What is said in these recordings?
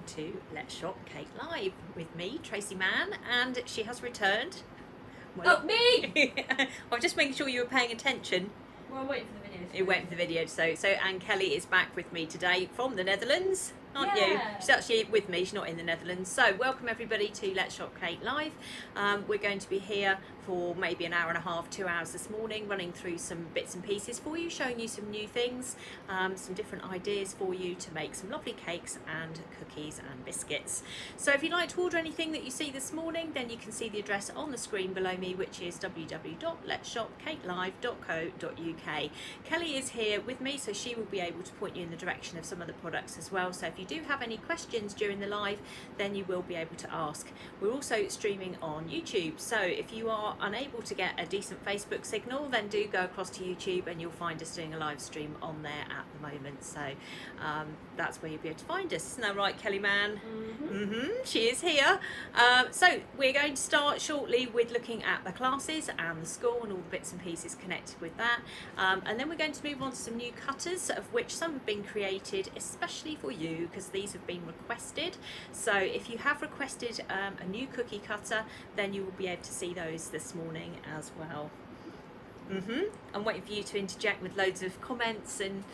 to Let's Shop Cake Live with me, Tracy Mann, and she has returned. Well, oh, me! I'm just making sure you were paying attention. Well, I'm waiting for the video. You're waiting for the video. So Anne Kelly is back with me today from the Netherlands, aren't you? She's actually with me, she's not in the Netherlands. So welcome everybody to Let's Shop Cake Live. We're going to be here for maybe an hour and a half, 2 hours this morning, running through some bits and pieces for you, showing you some new things, some different ideas for you to make some lovely cakes and cookies and biscuits. So if you'd like to order anything that you see this morning, then you can see the address on the screen below me, which is www.letsshopcakelive.co.uk. Kelly is here with me, so she will be able to point you in the direction of some of the products as well. So if you do have any questions during the live, then you will be able to ask. We're also streaming on YouTube, so if you are unable to get a decent Facebook signal, then do go across to YouTube and you'll find us doing a live stream on there at the moment. So that's where you'll be able to find us. Isn't that right, Kelly Mann? She is here. So we're going to start shortly with looking at the classes and the school and all the bits and pieces connected with that. And then we're going to move on to some new cutters, of which some have been created especially for you because these have been requested. So if you have requested a new cookie cutter, then you will be able to see those this morning as well. I'm waiting for you to interject with loads of comments, and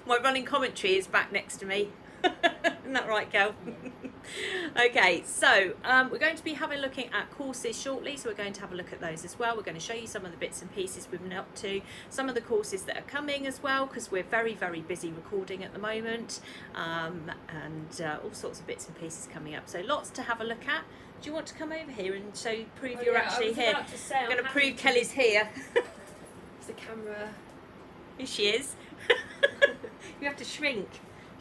my running commentary is back next to me. Isn't that right, Kel? Okay, so we're going to be looking at courses shortly, so we're going to have a look at those as well. We're going to show you some of the bits and pieces we've been up to, some of the courses that are coming as well, because we're very, very busy recording at the moment, and all sorts of bits and pieces coming up. So lots to have a look at. Do you want to come over here and prove you're actually here? I'm going to prove Kelly's here. Is the camera? Here she is. You have to shrink.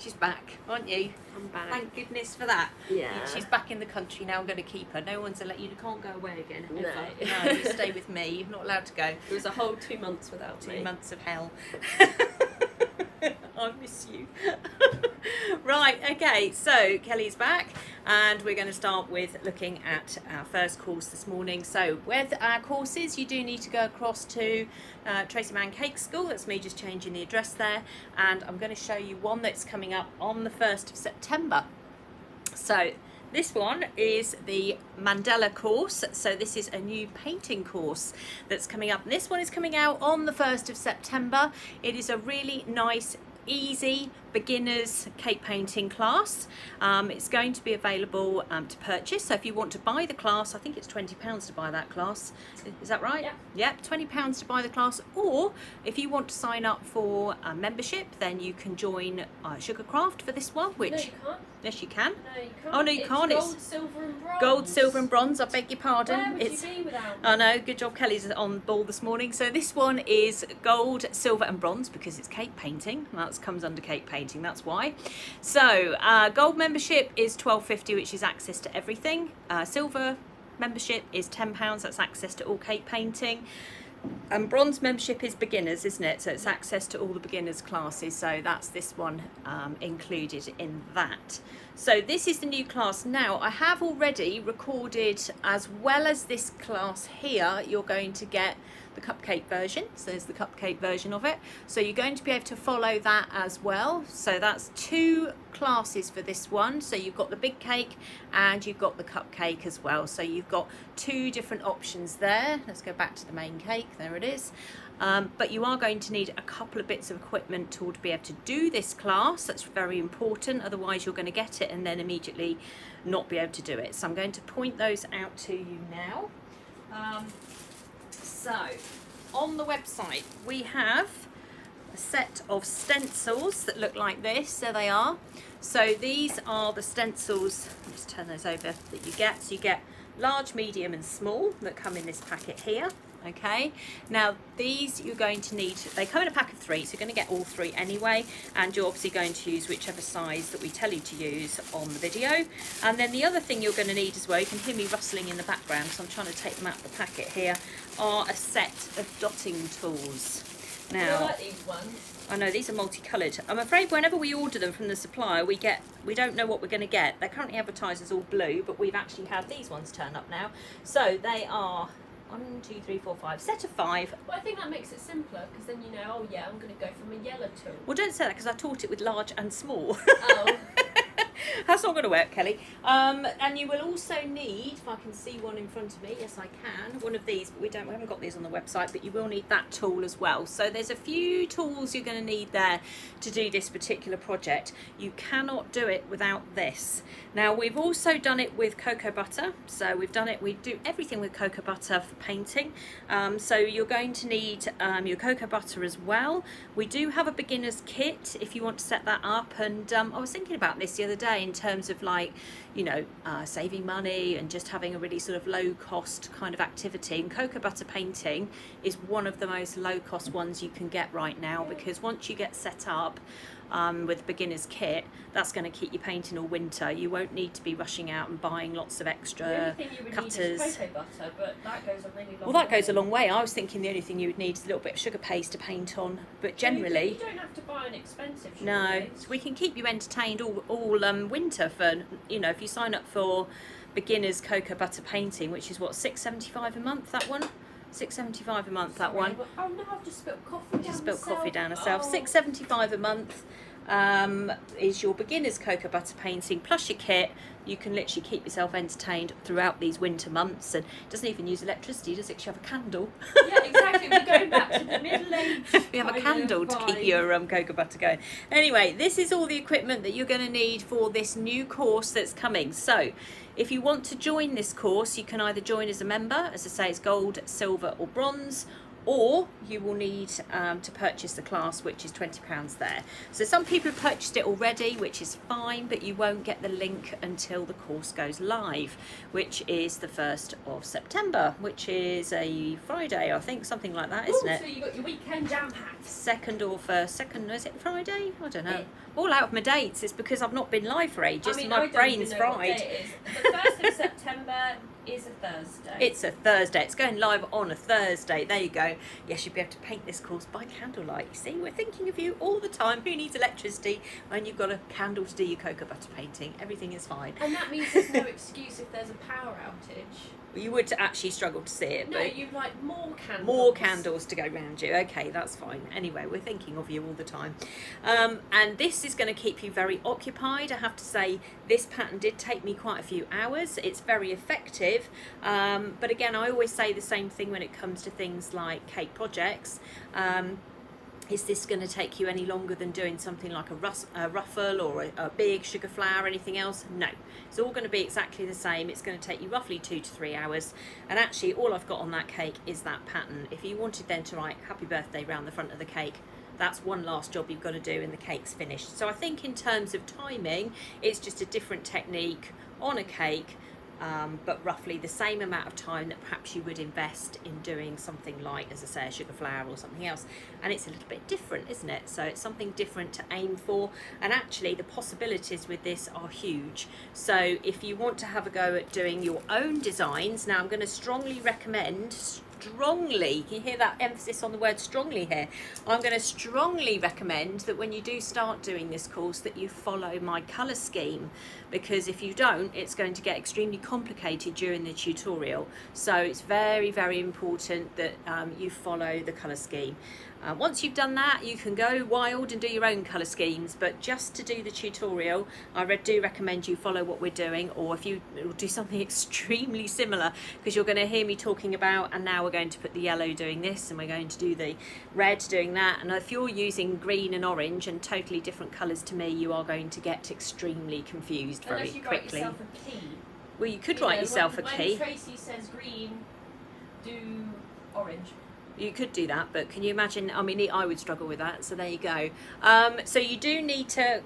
She's back, aren't you? I'm back. Thank goodness for that. Yeah. She's back in the country now. I'm going to keep her. No one's you can't go away again. No. No, you stay with me. You're not allowed to go. It was a whole 2 months without me. 2 months of hell. I miss you. Right, okay, so Kelly's back and we're going to start with looking at our first course this morning. So with our courses, you do need to go across to Tracy Mann Cake School. That's me just changing the address there, and I'm going to show you one that's coming up on the 1st of September. So this one is the Mandela Course. So this is a new painting course that's coming up. And this one is coming out on the 1st of September. It is a really nice, easy beginners cake painting class. It's going to be available to purchase. So if you want to buy the class, I think it's £20 to buy that class. Is that right? Yeah. Yep, £20 to buy the class. Or if you want to sign up for a membership, then you can join Sugarcraft for this one. Which No, you can't. Yes, you can. No, you can't. Oh no, you can't. Gold, silver, and bronze. Gold, silver, and bronze. I beg your pardon. Where would you be without? I know. Good job, Kelly's on ball this morning. So this one is gold, silver, and bronze because it's cake painting. That comes under cake painting. That's why. So gold membership is £12.50, which is access to everything. Silver membership is £10. That's access to all cake painting. And bronze membership is beginners, isn't it? So it's access to all the beginners classes. So that's this one included in that. So this is the new class. Now I have already recorded, as well as this class here, you're going to get the cupcake version. So there's the cupcake version of it. So you're going to be able to follow that as well. So that's 2 classes for this one. So you've got the big cake and you've got the cupcake as well. So you've got 2 different options there. Let's go back to the main cake. There it is. But you are going to need a couple of bits of equipment to be able to do this class. That's very important. Otherwise you're going to get it and then immediately not be able to do it. So I'm going to point those out to you now. So on the website we have a set of stencils that look like this. There they are. So these are the stencils. I'll just turn those over that you get. So you get large, medium and small that come in this packet here. Okay, now these you're going to need, they come in a pack of 3, so you're going to get all 3 anyway, and you're obviously going to use whichever size that we tell you to use on the video. And then the other thing you're going to need as well, you can hear me rustling in the background, so I'm trying to take them out of the packet here, are a set of dotting tools. Now, I like these ones. I know these are multicoloured. I'm afraid whenever we order them from the supplier, we don't know what we're going to get. They're currently advertised as all blue, but we've actually had these ones turn up now. So they are 1, 2, 3, 4, 5. Set of 5. Well, I think that makes it simpler because then you know, oh yeah, I'm going to go from a yellow tool. Well, don't say that because I taught it with large and small. Oh. that's not going to work, Kelly. And you will also need, if I can see one in front of me, yes I can, one of these, but we haven't got these on the website, but you will need that tool as well. So there's a few tools you're going to need there to do this particular project. You cannot do it without this. Now we've also done it with cocoa butter, so we do everything with cocoa butter for painting. So you're going to need your cocoa butter as well. We do have a beginner's kit if you want to set that up, and I was thinking about this the other day in terms of like, you know, saving money and just having a really sort of low cost kind of activity, and cocoa butter painting is one of the most low cost ones you can get right now, because once you get set up with beginner's kit, that's going to keep you painting all winter. You won't need to be rushing out and buying lots of extra The only thing you would cutters. need is cocoa butter, but that goes a really long way. Well, that goes a long way. I was thinking the only thing you would need is a little bit of sugar paste to paint on, but generally you don't have to buy an expensive sugar no. paste. So we can keep you entertained all winter for, you know, if you sign up for beginners cocoa butter painting, which is what, $6.75 a month, that one. $6.75 a month, that one. Oh no, I've just spilled coffee down Just spilled myself. coffee down herself. Oh. $6.75 a month is your beginner's cocoa butter painting plus your kit. You can literally keep yourself entertained throughout these winter months, and it doesn't even use electricity, does it? 'Cause you have a candle. Yeah, exactly. We're going back to the Middle Age. We have a kind candle of to keep vibe. your cocoa butter going. Anyway, this is all the equipment that you're going to need for this new course that's coming. So if you want to join this course, you can either join as a member, as I say, it's gold, silver or bronze, or you will need to purchase the class, which is £20 there. So some people have purchased it already, which is fine, but you won't get the link until the course goes live, which is the 1st of September, which is a Friday, I think, something like that, isn't it? So you got your weekend jam packed. Second, is it Friday? I don't know. All out of my dates. It's because I've not been live for ages. I mean, My I don't brain's even know what fried. day it is. The 1st of September is a Thursday. It's a Thursday. It's going live on a Thursday. There you go. Yes, you'll be able to paint this course by candlelight. You see, we're thinking of you all the time. Who needs electricity when you've got a candle to do your cocoa butter painting? Everything is fine. And that means there's no excuse if there's a power outage. You would actually struggle to see it, No, but you'd like more candles. more candles to go round you. Okay, that's fine. Anyway, we're thinking of you all the time. And this is going to keep you very occupied. I have to say, this pattern did take me quite a few hours. It's very effective. But again, I always say the same thing when it comes to things like cake projects. Is this going to take you any longer than doing something like a ruffle or a big sugar flower or anything else? No, it's all going to be exactly the same. It's going to take you roughly 2 to 3 hours. And actually all I've got on that cake is that pattern. If you wanted then to write happy birthday round the front of the cake, that's one last job you've got to do and the cake's finished. So I think in terms of timing, it's just a different technique on a cake, but roughly the same amount of time that perhaps you would invest in doing something like, as I say, a sugar flower or something else. And it's a little bit different, isn't it? So it's something different to aim for, and actually the possibilities with this are huge. So if you want to have a go at doing your own designs, now I'm going to strongly recommend, can you hear that emphasis on the word strongly here? I'm going to strongly recommend that when you do start doing this course that you follow my colour scheme, because if you don't, it's going to get extremely complicated during the tutorial. So it's very, very important that you follow the colour scheme. Once you've done that, you can go wild and do your own colour schemes, but just to do the tutorial, I do recommend you follow what we're doing, or if you do something extremely similar, because you're going to hear me talking about, and now we're going to put the yellow doing this, and we're going to do the red doing that, and if you're using green and orange and totally different colours to me, you are going to get extremely confused very Unless you write quickly. yourself a key. Well, you could write yourself a key. When Tracy says green, do orange. You could do that, but can you imagine? I mean, I would struggle with that, so there you go. So you do need to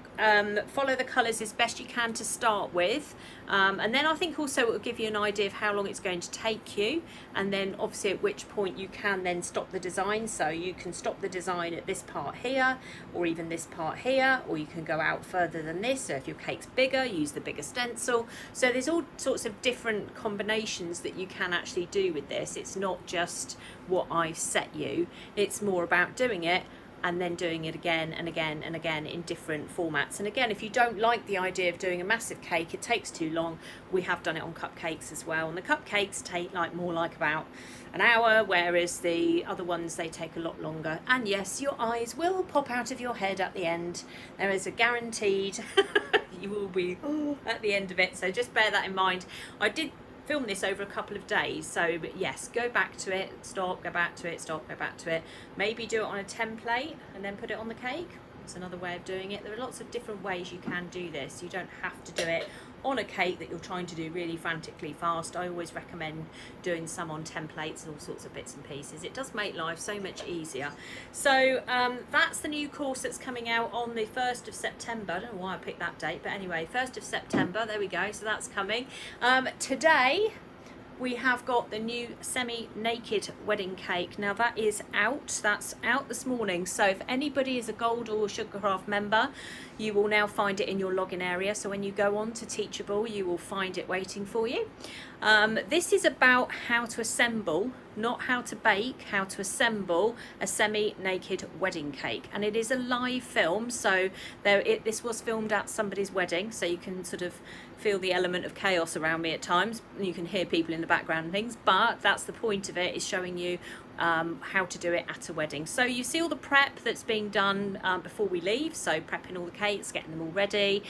follow the colours as best you can to start with, and then I think also it will give you an idea of how long it's going to take you, and then obviously at which point you can then stop the design. So you can stop the design at this part here, or even this part here, or you can go out further than this. So if your cake's bigger, use the bigger stencil. So there's all sorts of different combinations that you can actually do with this. It's not just what I've set you, it's more about doing it and then doing it again and again and again in different formats. And again, if you don't like the idea of doing a massive cake, it takes too long, we have done it on cupcakes as well, and the cupcakes take more like about an hour, whereas the other ones, they take a lot longer. And yes, your eyes will pop out of your head at the end. There is a guaranteed you will be at the end of it. So just bear that in mind. I did film this over a couple of days, so but yes, go back to it, stop, go back to it, stop, go back to it. Maybe do it on a template and then put it on the cake. It's another way of doing it. There are lots of different ways you can do this. You don't have to do it on a cake that you're trying to do really frantically fast. I always recommend doing some on templates and all sorts of bits and pieces. It does make life so much easier. So that's the new course that's coming out on the 1st of September. I don't know why I picked that date, but anyway, 1st of September, there we go. So that's coming. Today, we have got the new semi-naked wedding cake. Now that is out, that's out this morning. So if anybody is a Gold or Sugarcraft member, you will now find it in your login area. So when you go on to Teachable, you will find it waiting for you. This is about how to assemble, not how to bake, how to assemble a semi-naked wedding cake. And it is a live film, so this was filmed at somebody's wedding, so you can sort of feel the element of chaos around me at times. You can hear people in the background and things, but that's the point of it, is showing you how to do it at a wedding. So you see all the prep that's being done before we leave, so prepping all the cakes, getting them all ready,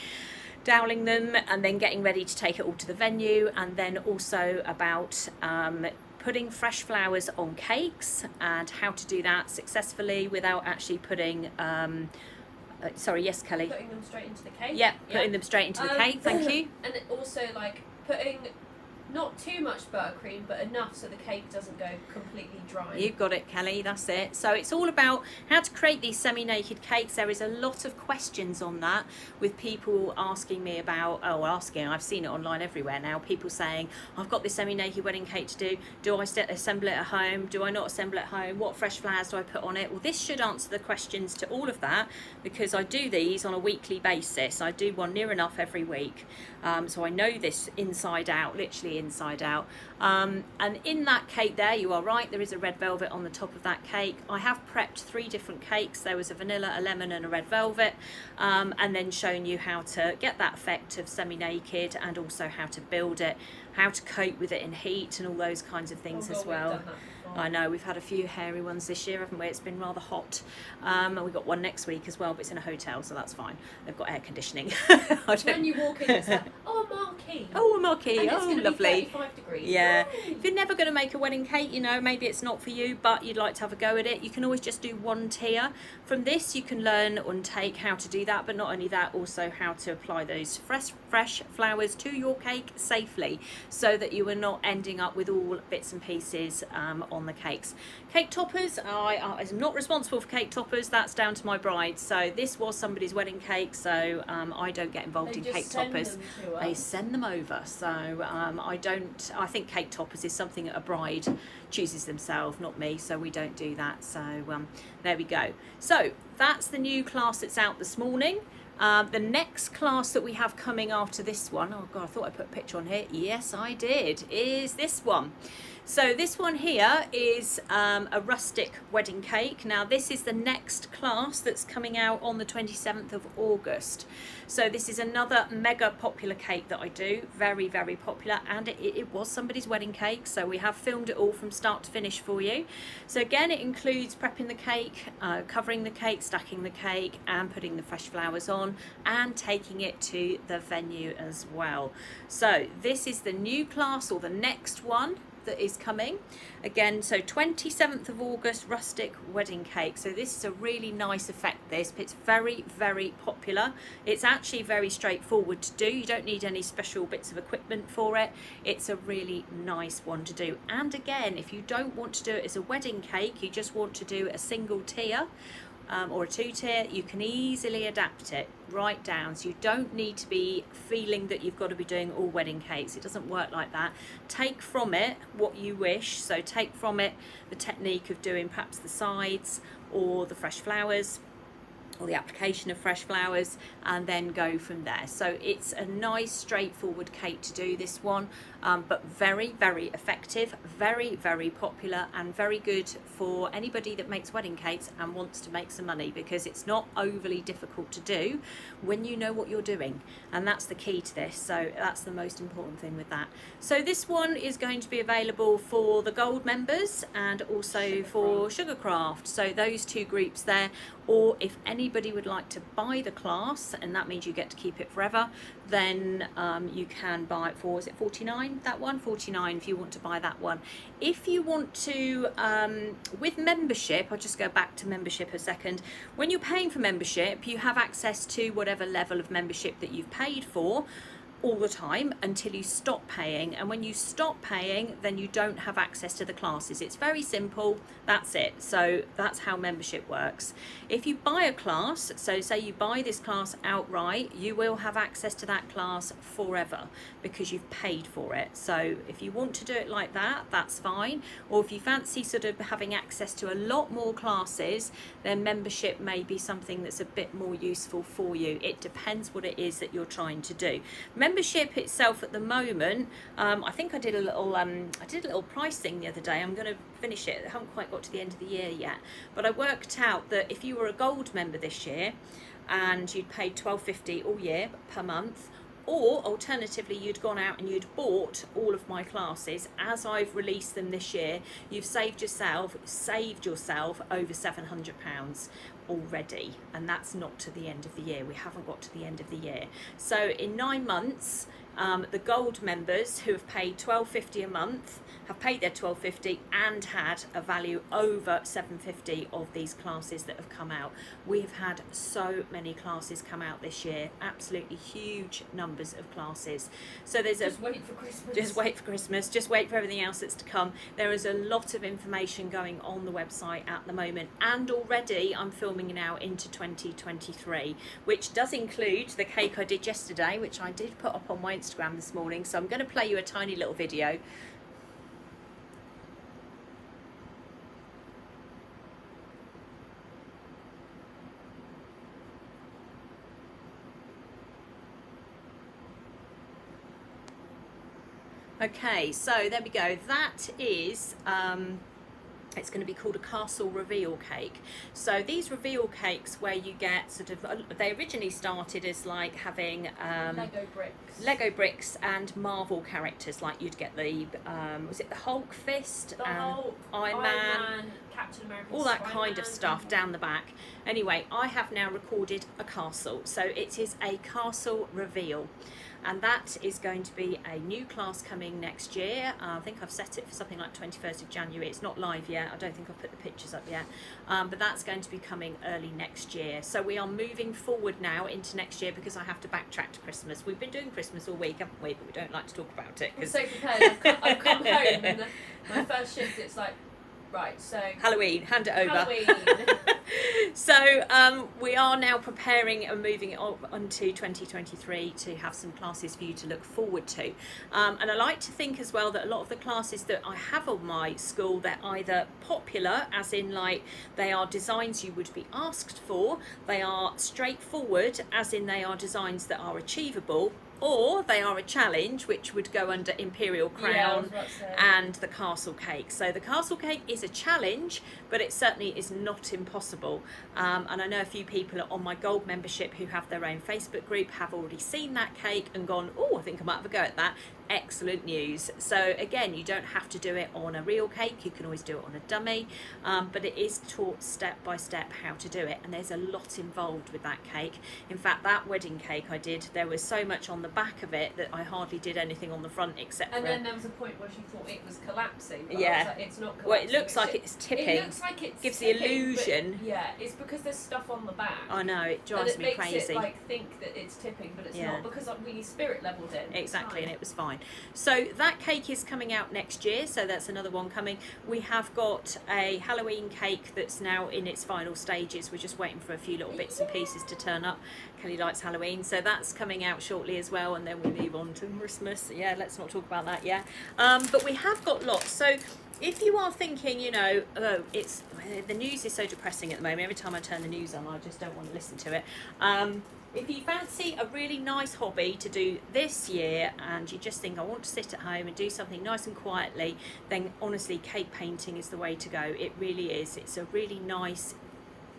doweling them, and then getting ready to take it all to the venue, and then also about putting fresh flowers on cakes and how to do that successfully without actually putting sorry, yes, Kelly. Putting them straight into the cake. Yeah, putting them straight into the cake, thank you. And also like putting not too much buttercream, but enough so the cake doesn't go completely dry. You've got it, Kelly, that's it. So it's all about how to create these semi-naked cakes. There is a lot of questions on that, with people asking me about, I've seen it online everywhere now, people saying, I've got this semi-naked wedding cake to do I assemble it at home? Do I not assemble it at home? What fresh flowers do I put on it? Well, this should answer the questions to all of that, because I do these on a weekly basis. I do one near enough every week. So I know this inside out, literally inside out. And in that cake there, you are right, there is a red velvet on the top of that cake. I have prepped 3 different cakes. There was a vanilla, a lemon and a red velvet, and then shown you how to get that effect of semi-naked, and also how to build it, how to cope with it in heat and all those kinds of things as well. I know, we've had a few hairy ones this year, haven't we? It's been rather hot. And we've got one next week as well, but it's in a hotel, so that's fine. They've got air conditioning. When you walk in, it's like, oh, a marquee. Oh, a marquee. And it's oh, gonna lovely. Be 35 degrees. Yeah. Yay. If you're never going to make a wedding cake, you know, maybe it's not for you, but you'd like to have a go at it, you can always just do one tier. From this, you can learn and take how to do that, but not only that, also how to apply those fresh flowers to your cake safely, so that you are not ending up with all bits and pieces on the cakes. Cake toppers, I'm not responsible for cake toppers, that's down to my bride. So this was somebody's wedding cake, so I don't get involved in cake toppers. They send them over. So I think cake toppers is something that a bride chooses themselves, not me, so we don't do that. So there we go. So that's the new class that's out this morning. The next class that we have coming after this one, oh god, I thought I put a picture on here. Yes, I did. Is this one. So this one here is a rustic wedding cake. Now this is the next class that's coming out on the 27th of August. So this is another mega popular cake that I do, very, very popular, and it was somebody's wedding cake, so we have filmed it all from start to finish for you. So again, it includes prepping the cake, covering the cake, stacking the cake, and putting the fresh flowers on, and taking it to the venue as well. So this is the new class, or the next one that is coming again. So 27th of August, rustic wedding cake. So this is a really nice effect, it's very, very popular. It's actually very straightforward to do. You don't need any special bits of equipment for it. It's a really nice one to do. And again, if you don't want to do it as a wedding cake, you just want to do a single tier or a 2-tier, you can easily adapt it right down, so you don't need to be feeling that you've got to be doing all wedding cakes. It doesn't work like that. Take from it what you wish, so take from it the technique of doing perhaps the sides or the fresh flowers, or the application of fresh flowers, and then go from there. So it's a nice straightforward cake to do, this one, but very, very effective, very, very popular, and very good for anybody that makes wedding cakes and wants to make some money, because it's not overly difficult to do when you know what you're doing, and that's the key to this. So that's the most important thing with that. So this one is going to be available for the gold members and also for Sugarcraft, so those 2 groups there. Or if any anybody would like to buy the class, and that means you get to keep it forever, then you can buy it for, is it 49, that one? 49 if you want to buy that one. If you want to, with membership, I'll just go back to membership a second. When you're paying for membership, you have access to whatever level of membership that you've paid for all the time until you stop paying, and when you stop paying, then you don't have access to the classes. It's very simple, that's it. So that's how membership works. If you buy a class, so say you buy this class outright, you will have access to that class forever because you've paid for it. So if you want to do it like that, that's fine. Or if you fancy sort of having access to a lot more classes, then membership may be something that's a bit more useful for you. It depends what it is that you're trying to do. Membership itself at the moment, I think I did a little price thing the other day. I'm going to finish it. I haven't quite got to the end of the year yet, but I worked out that if you were a gold member this year and you'd paid $12.50 all year per month, or alternatively you'd gone out and you'd bought all of my classes as I've released them this year, you've saved yourself over £700 already, and that's not to the end of the year. We haven't got to the end of the year. So in 9 months, the gold members who have paid $12.50 a month have paid their $12.50 and had a value over $7.50 of these classes that have come out. We've had so many classes come out this year, absolutely huge numbers of classes. So there's just wait for Christmas. Just wait for Christmas, just wait for everything else that's to come. There is a lot of information going on the website at the moment, and already I'm filming now into 2023, which does include the cake I did yesterday, which I did put up on my Instagram this morning. So I'm going to play you a tiny little video. Okay, so there we go. That is, it's going to be called a castle reveal cake. So these reveal cakes where you get sort of, they originally started as like having Lego bricks and Marvel characters, like you'd get the, was it the Hulk fist, Iron Man, Captain America, all that kind of stuff down the back. Anyway, I have now recorded a castle, so it is a castle reveal. And that is going to be a new class coming next year. I think I've set it for something like 21st of January. It's not live yet. I don't think I've put the pictures up yet. But that's going to be coming early next year. So we are moving forward now into next year because I have to backtrack to Christmas. We've been doing Christmas all week, haven't we? But we don't like to talk about it. I'm so prepared. I've come home and my first shift, it's like, right, so Halloween, hand it over. Halloween. So we are now preparing and moving it on to 2023 to have some classes for you to look forward to. And I like to think as well that a lot of the classes that I have on my school, they're either popular, as in like they are designs you would be asked for, they are straightforward, as in they are designs that are achievable, or they are a challenge, which would go under Imperial Crown and the Castle Cake. So the Castle Cake is a challenge, but it certainly is not impossible. And I know a few people on my gold membership who have their own Facebook group have already seen that cake and gone, oh, I think I might have a go at that. Excellent news. So again, you don't have to do it on a real cake, you can always do it on a dummy, but it is taught step by step how to do it, and there's a lot involved with that cake. In fact, that wedding cake I did, there was so much on the back of it that I hardly did anything on the front except and then there was a point where she thought it was collapsing, but yeah, I was like, it's not collapsing. Well, it looks like it's tipping. It looks like it's gives tipping, the illusion. Yeah, it's because there's stuff on the back. I know, it drives me crazy. And it makes it like think that it's tipping, but it's not, because we spirit leveled it. Exactly, and it was fine. So that cake is coming out next year, so that's another one coming. We have got a Halloween cake that's now in its final stages. We're just waiting for a few little bits and pieces to turn up. Kelly likes Halloween, so that's coming out shortly as well, and then we'll move on to Christmas. Yeah, let's not talk about that yet. But we have got lots. So if you are thinking, you know, oh, it's the news is so depressing at the moment. Every time I turn the news on, I just don't want to listen to it. If you fancy a really nice hobby to do this year and you just think, I want to sit at home and do something nice and quietly, then honestly, cake painting is the way to go. It really is. It's a really nice,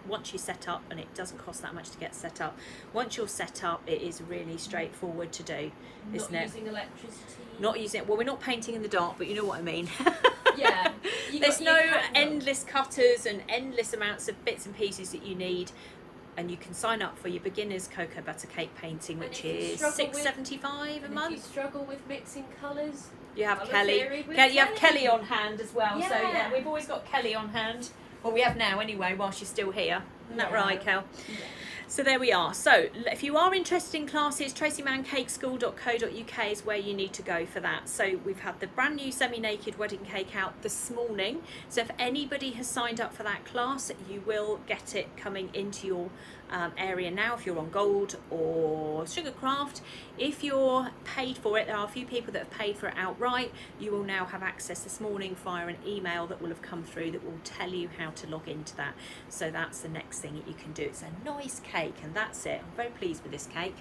once you set up, and it doesn't cost that much to get set up, once you're set up, it is really straightforward to do, isn't it? Not using electricity. Not using it. Well, we're not painting in the dark, but you know what I mean. Yeah. There's no endless cutters and endless amounts of bits and pieces that you need. and you can sign up for your beginners cocoa butter cake painting, which if you is struggle with- $6.75 a If you month. struggle with mixing colours, You have Colour Kelly. theory with You have Kelly. Kelly on hand as well. So Yeah. yeah, we've always got Kelly on hand. Well, we have now anyway, while she's still here. Isn't that Yeah. right, Kel? yeah. So there we are. So if you are interested in classes, tracymanncakeschool.co.uk is where you need to go for that. So we've had the brand new semi-naked wedding cake out this morning. So if anybody has signed up for that class, you will get it coming into your area now if you're on Gold or Sugarcraft. If you're paid for it, there are a few people that have paid for it outright. You will now have access this morning via an email that will have come through that will tell you how to log into that. So that's the next thing that you can do. It's a nice cake, and that's it. I'm very pleased with this cake.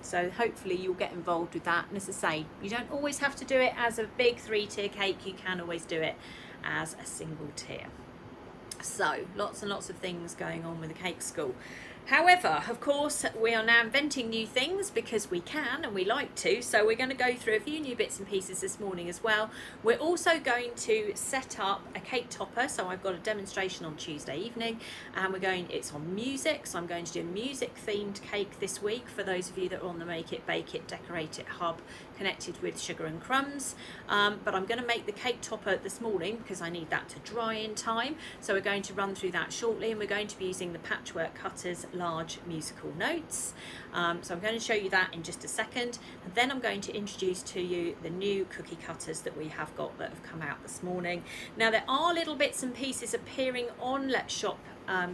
So hopefully you'll get involved with that. And as I say, you don't always have to do it as a big 3-tier cake. You can always do it as a single tier. So lots and lots of things going on with the cake school. However, of course, we are now inventing new things because we can and we like to. So we're going to go through a few new bits and pieces this morning as well. We're also going to set up a cake topper. So I've got a demonstration on Tuesday evening, and it's on music. So I'm going to do a music themed cake this week for those of you that are on the Make It, Bake It, Decorate It hub connected with Sugar and Crumbs. But I'm going to make the cake topper this morning because I need that to dry in time. So we're going to run through that shortly, and we're going to be using the Patchwork Cutters large musical notes. So I'm going to show you that in just a second, and then I'm going to introduce to you the new cookie cutters that we have got that have come out this morning. Now there are little bits and pieces appearing on Let's Shop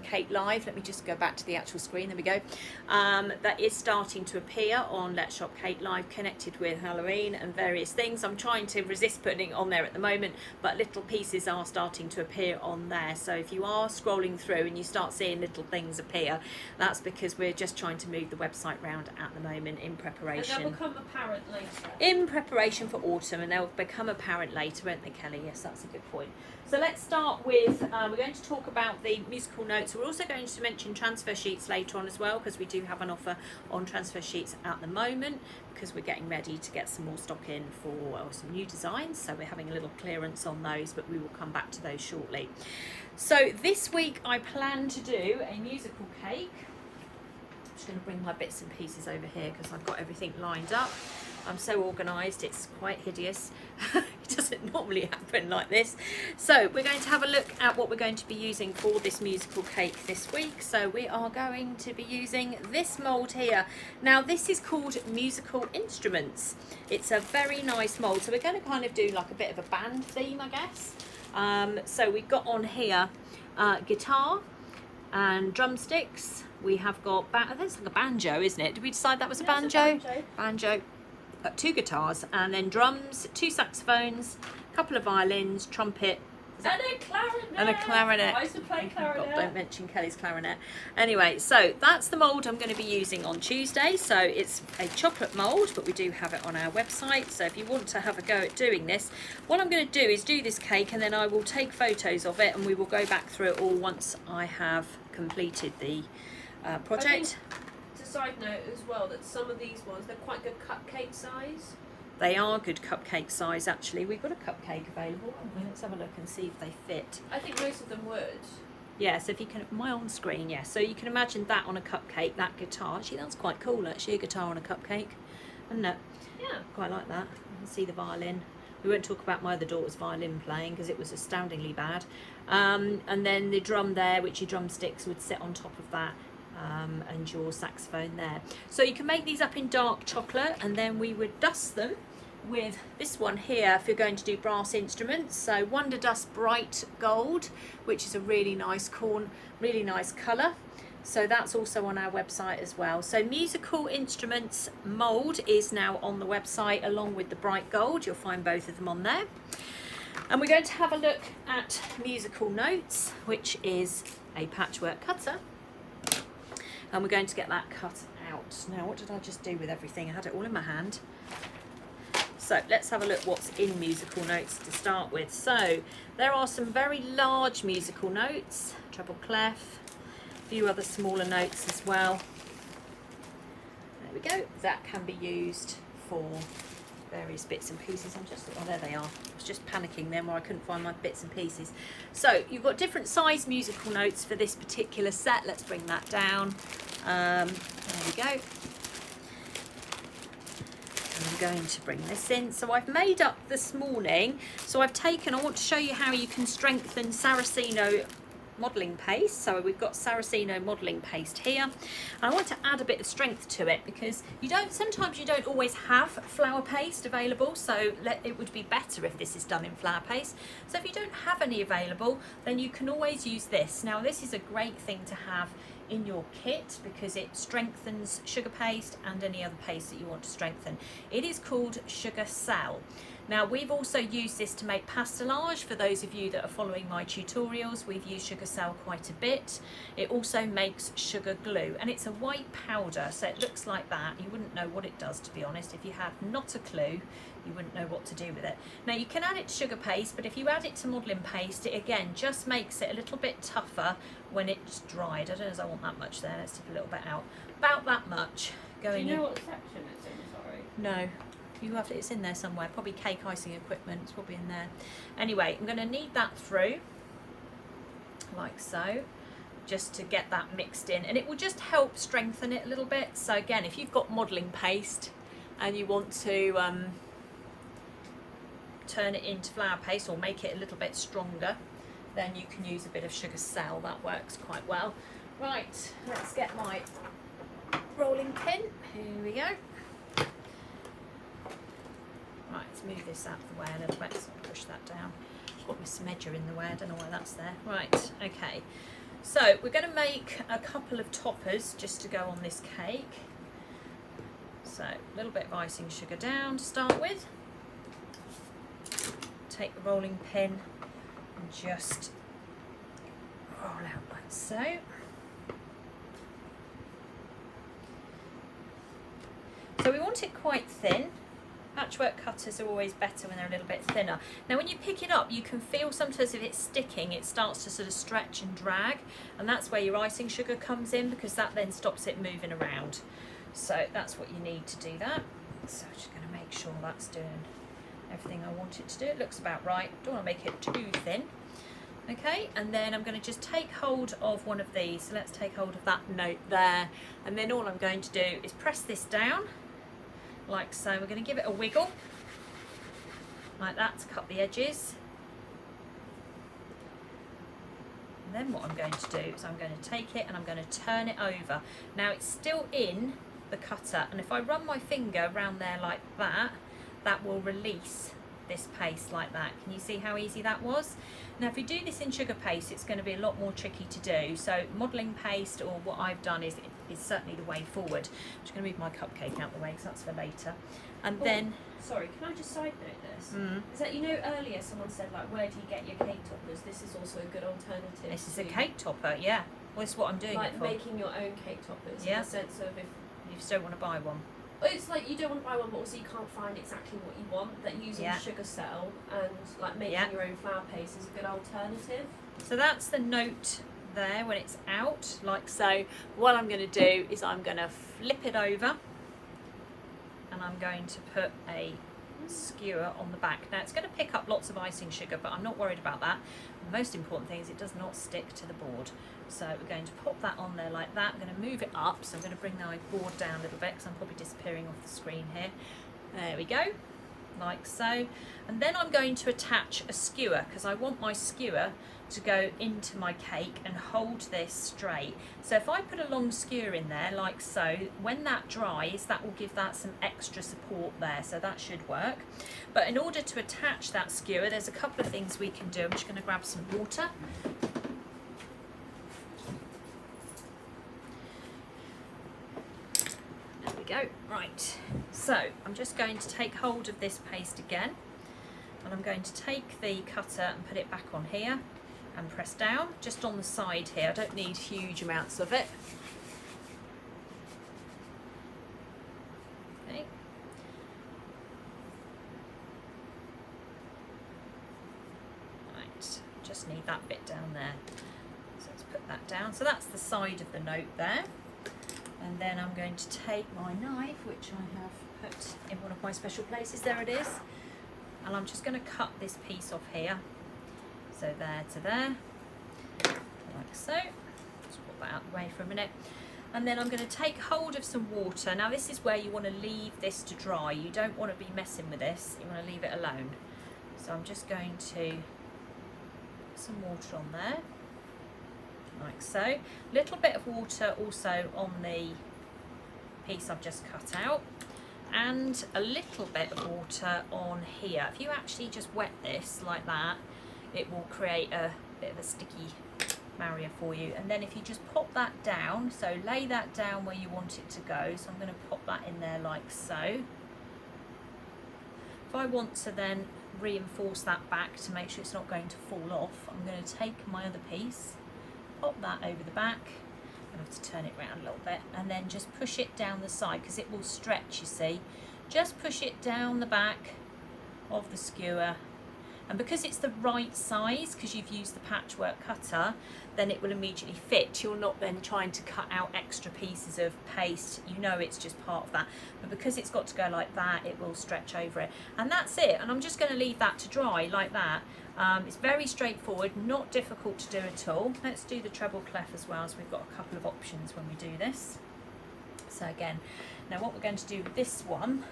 Cake Live. Let me just go back to the actual screen. There we go. That is starting to appear on Let's Shop Cake Live, connected with Halloween and various things. I'm trying to resist putting it on there at the moment, but little pieces are starting to appear on there. So if you are scrolling through and you start seeing little things appear, that's because we're just trying to move the website round at the moment in preparation. And they'll become apparent later. In preparation for autumn, and they'll become apparent later, won't they, Kelly? Yes, that's a good point. So let's start with, we're going to talk about the musical notes. We're also going to mention transfer sheets later on as well, because we do have an offer on transfer sheets at the moment, because we're getting ready to get some more stock in for some new designs. So we're having a little clearance on those, but we will come back to those shortly. So this week I plan to do a musical cake. I'm just going to bring my bits and pieces over here because I've got everything lined up. I'm so organised, it's quite hideous. It doesn't normally happen like this. So we're going to have a look at what we're going to be using for this musical cake this week. So we are going to be using this mould here. Now this is called Musical Instruments. It's a very nice mould. So we're going to kind of do like a bit of a band theme, I guess. So we've got on here guitar and drumsticks. We have got, that's like a banjo, isn't it? Did we decide that was a banjo? Banjo. 2 guitars, and then drums, 2 saxophones, a couple of violins, trumpet, And a clarinet. and a clarinet. I used to play clarinet. God, don't mention Kelly's clarinet. Anyway, so that's the mould I'm going to be using on Tuesday. So it's a chocolate mould, but we do have it on our website. So if you want to have a go at doing this, what I'm going to do is do this cake, and then I will take photos of it, and we will go back through it all once I have completed the project. Side note as well that some of these ones, they're quite good cupcake size. They are good cupcake size, actually. We've got a cupcake available. Let's have a look and see if they fit. I think most of them would. Yeah, so if you can, my on screen, yeah. So you can imagine that on a cupcake, that guitar. Actually, that's quite cool, actually, a guitar on a cupcake. Isn't it? Yeah. Quite like that. You can see the violin. We won't talk about my other daughter's violin playing because it was astoundingly bad. And then the drum there, which your drumsticks would sit on top of that. And your saxophone there. So you can make these up in dark chocolate, and then we would dust them with this one here if you're going to do brass instruments. So Wonder Dust Bright Gold, which is a really nice really nice colour. So that's also on our website as well. So Musical Instruments mould is now on the website along with the bright gold. You'll find both of them on there. And we're going to have a look at musical notes, which is a patchwork cutter. And we're going to get that cut out. Now, what did I just do with everything? I had it all in my hand. So let's have a look what's in musical notes to start with. So there are some very large musical notes, treble clef, a few other smaller notes as well. There we go. That can be used for various bits and pieces. I'm just, oh, there they are. I was just panicking then where I couldn't find my bits and pieces. So you've got different size musical notes for this particular set. Let's bring that down. There we go. I'm going to bring this in. So I've made up this morning. So I've taken, I want to show you how you can strengthen Saracino modelling paste. So we've got Saracino modelling paste here. And I want to add a bit of strength to it because sometimes you don't always have flower paste available. So it would be better if this is done in flower paste. So if you don't have any available, then you can always use this. Now this is a great thing to have in your kit because it strengthens sugar paste and any other paste that you want to strengthen. It is called Sugar Cell. Now we've also used this to make pastelage. For those of you that are following my tutorials, we've used Sugar Cell quite a bit. It also makes sugar glue and it's a white powder, so it looks like that. You wouldn't know what it does, to be honest. If you had not a clue, you wouldn't know what to do with it. Now you can add it to sugar paste, but if you add it to modelling paste, it again just makes it a little bit tougher when it's dried. I don't know if I want that much there. Let's take a little bit out. About that much going in. Do you know what section it's in? Sorry. No. It's in there somewhere, probably cake icing equipment, it's probably in there. Anyway, I'm going to knead that through, like so, just to get that mixed in, and it will just help strengthen it a little bit. So again, if you've got modelling paste and you want to turn it into flour paste or make it a little bit stronger, then you can use a bit of Sugar Cell. That works quite well. Right, let's get my rolling pin. Here we go. Right, let's move this out of the way a little bit, so I'll push that down. I've got my smedger in the way, I don't know why that's there. Right, okay. So we're going to make a couple of toppers just to go on this cake. So a little bit of icing sugar down to start with. Take the rolling pin and just roll out like so. So we want it quite thin. Patchwork cutters are always better when they're a little bit thinner. Now when you pick it up, you can feel sometimes if it's sticking, it starts to sort of stretch and drag, and that's where your icing sugar comes in, because that then stops it moving around. So that's what you need to do that. So I'm just going to make sure that's doing everything I want it to do. It looks about right. Don't want to make it too thin. Okay, and then I'm going to just take hold of one of these. So let's take hold of that note there, and then all I'm going to do is press this down like so. We're going to give it a wiggle like that to cut the edges. And then what I'm going to do is I'm going to take it and I'm going to turn it over. Now it's still in the cutter, and if I run my finger around there like that, that will release this paste like that. Can you see how easy that was? Now if you do this in sugar paste, it's going to be a lot more tricky to do. So modelling paste, or what I've done, is certainly the way forward. I'm just going to move my cupcake out the way because that's for later. And then, sorry, can I just side note this? Is that, you know, earlier someone said, like, where do you get your cake toppers? This is also a good alternative. This is a cake topper, yeah. Well, this is what I'm doing like it for. Making your own cake toppers. Yeah. In the sense of if you just don't want to buy one. it's like you don't want to buy one, but also you can't find exactly what you want. That using Sugar Cell and like making your own flour paste is a good alternative. So that's the note there when it's out, like so. What I'm going to do is I'm going to flip it over, and I'm going to put a skewer on the back. Now it's going to pick up lots of icing sugar, but I'm not worried about that. The most important thing is it does not stick to the board. So we're going to pop that on there like that. I'm going to move it up, so I'm going to bring my board down a little bit because I'm probably disappearing off the screen here. There we go, like so. And then I'm going to attach a skewer because I want my skewer to go into my cake and hold this straight. So if I put a long skewer in there like so, when that dries, that will give that some extra support there, so that should work. But in order to attach that skewer, there's a couple of things we can do. I'm just going to grab some water. There we go. Right, so I'm just going to take hold of this paste again, and I'm going to take the cutter and put it back on here and press down just on the side here. I don't need huge amounts of it. Okay. Right, just need that bit down there. So let's put that down. So that's the side of the note there. And then I'm going to take my knife, which I have put in one of my special places. There it is. And I'm just going to cut this piece off here. So there to there, like so. Just put that out of the way for a minute. And then I'm going to take hold of some water. Now this is where you want to leave this to dry. You don't want to be messing with this. You want to leave it alone. So I'm just going to put some water on there, like so. Little bit of water also on the piece I've just cut out. And a little bit of water on here. If you actually just wet this like that, it will create a bit of a sticky barrier for you. And then if you just pop that down, so lay that down where you want it to go. So I'm going to pop that in there like so. If I want to then reinforce that back to make sure it's not going to fall off, I'm going to take my other piece, pop that over the back. I have to turn it around a little bit, and then just push it down the side because it will stretch, you see. Just push it down the back of the skewer, and because it's the right size, because you've used the patchwork cutter, then it will immediately fit. You're not then trying to cut out extra pieces of paste. You know it's just part of that, but because it's got to go like that, it will stretch over it. And that's it. And I'm just going to leave that to dry like that. It's very straightforward, not difficult to do at all. Let's do the treble clef as well, as we've got a couple of options when we do this. So again, now what we're going to do with this one,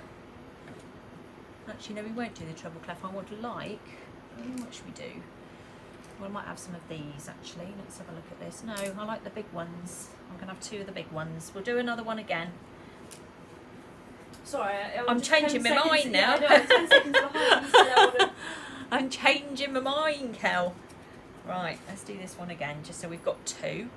actually no, we won't do the treble clef. I would like, what should we do? Well, I might have some of these actually. Let's have a look at this. No, I like the big ones. I'm going to have two of the big ones. We'll do another one again. Sorry, I'm changing my mind now. Yeah, I know, 10 seconds behind. So I'm changing my mind, Kel. Right, let's do this one again, just so we've got two.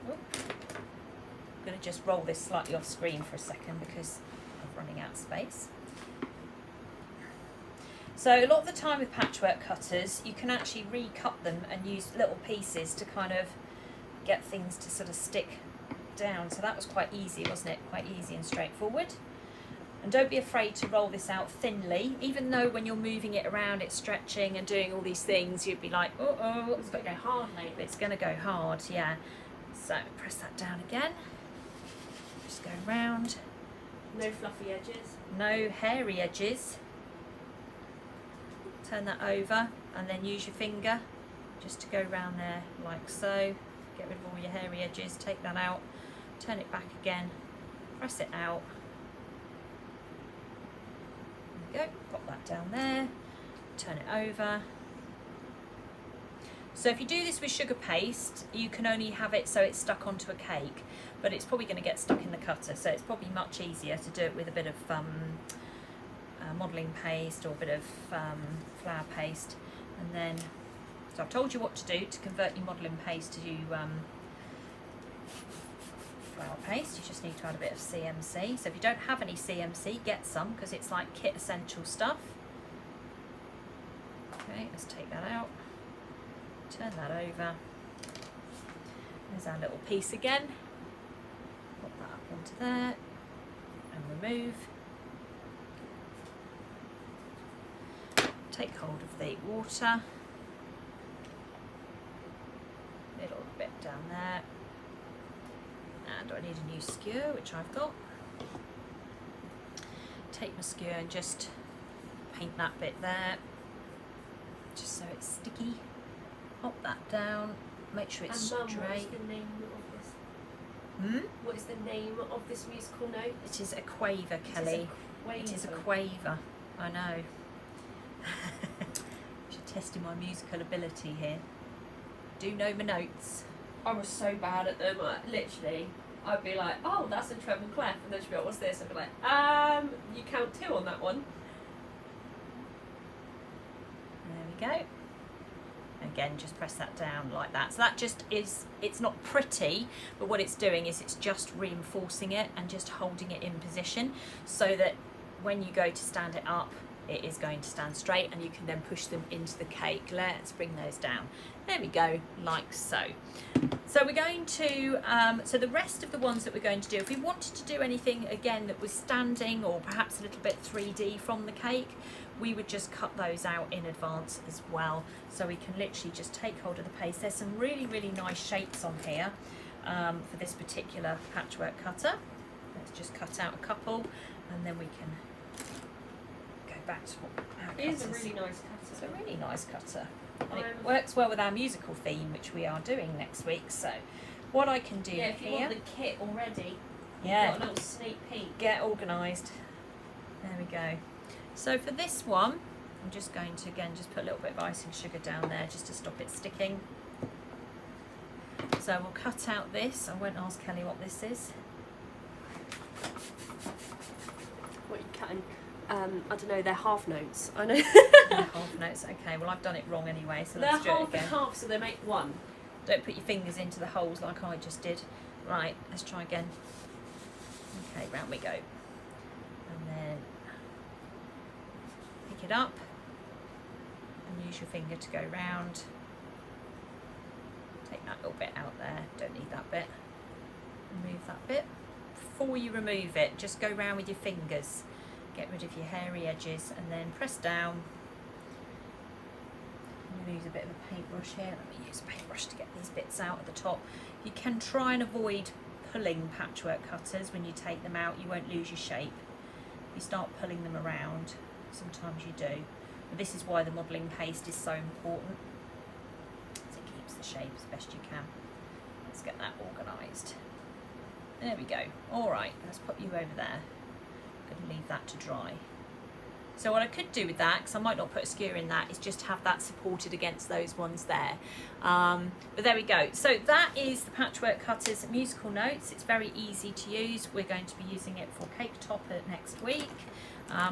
Oh. I'm going to just roll this slightly off screen for a second because I'm running out of space. So a lot of the time with patchwork cutters, you can actually recut them and use little pieces to kind of get things to sort of stick down. So that was quite easy, wasn't it? Quite easy and straightforward. And don't be afraid to roll this out thinly, even though when you're moving it around, it's stretching and doing all these things, you'd be like, oh, it's going to go hard lately. It's going to go hard, yeah. So press that down again. Just go round. No fluffy edges. No hairy edges. Turn that over and then use your finger just to go round there like so. Get rid of all your hairy edges, take that out, turn it back again, press it out. There we go, pop that down there, turn it over. So if you do this with sugar paste, you can only have it so it's stuck onto a cake, but it's probably going to get stuck in the cutter, so it's probably much easier to do it with a bit of modelling paste or a bit of flour paste. And then, so I've told you what to do to convert your modelling paste to flour paste. You just need to add a bit of CMC. So if you don't have any CMC, get some, because it's like kit essential stuff. Okay, let's take that out. Turn that over. There's our little piece again. Put that up onto there and remove. Take hold of the water, little bit down there, and I need a new skewer, which I've got. Take my skewer and just paint that bit there, just so it's sticky. Pop that down, make sure it's straight. Mum, what is the name of this? What is the name of this musical note? It is a quaver, Kelly. It is a quaver, I know. Should testing my musical ability here. Do know my notes. I was so bad at them. Literally, I'd be like, "Oh, that's a treble clef," and then she'd be like, "What's this?" I'd be like, "You count two on that one." There we go. Again, just press that down like that. So that just is, it's not pretty, but what it's doing is it's just reinforcing it and just holding it in position so that when you go to stand it up, it is going to stand straight and you can then push them into the cake. Let's bring those down. There we go, like so. So we're going to, so the rest of the ones that we're going to do, if we wanted to do anything again that was standing or perhaps a little bit 3D from the cake, we would just cut those out in advance as well. So we can literally just take hold of the paste. There's some really, really nice shapes on here for this particular patchwork cutter. Let's just cut out a couple and then we can go back to our It is a cutters. really nice cutter. It's a really nice cutter. And it works well with our musical theme, which we are doing next week. So what I can do yeah, if you here... want the kit already, yeah, you've got a little sneak peek. get organised. There we go. So for this one, I'm just going to, again, just put a little bit of icing sugar down there just to stop it sticking. So we'll cut out this. I won't ask Kelly what this is. What are you cutting? I don't know, they're half notes. I know. They're half notes. Okay, well I've done it wrong anyway, so They're let's do it half again. and half, so they make one. Don't put your fingers into the holes like I just did. Right, let's try again. Okay, round we go. And then pick it up and use your finger to go round. Take that little bit out there, don't need that bit. Remove that bit. Before you remove it, just go round with your fingers. Get rid of your hairy edges and then press down. I'm going to use a bit of a paintbrush here. Let me use a paintbrush to get these bits out at the top. You can try and avoid pulling patchwork cutters when you take them out. You won't lose your shape. If you start pulling them around, sometimes you do. But this is why the modelling paste is so important. So it keeps the shape as best you can. Let's get that organised. There we go. All right, let's put you over there. I'm going to leave that to dry. So what I could do with that, because I might not put a skewer in that, is just have that supported against those ones there. But there we go. So that is the Patchwork Cutters musical notes. It's very easy to use. We're going to be using it for cake topper next week.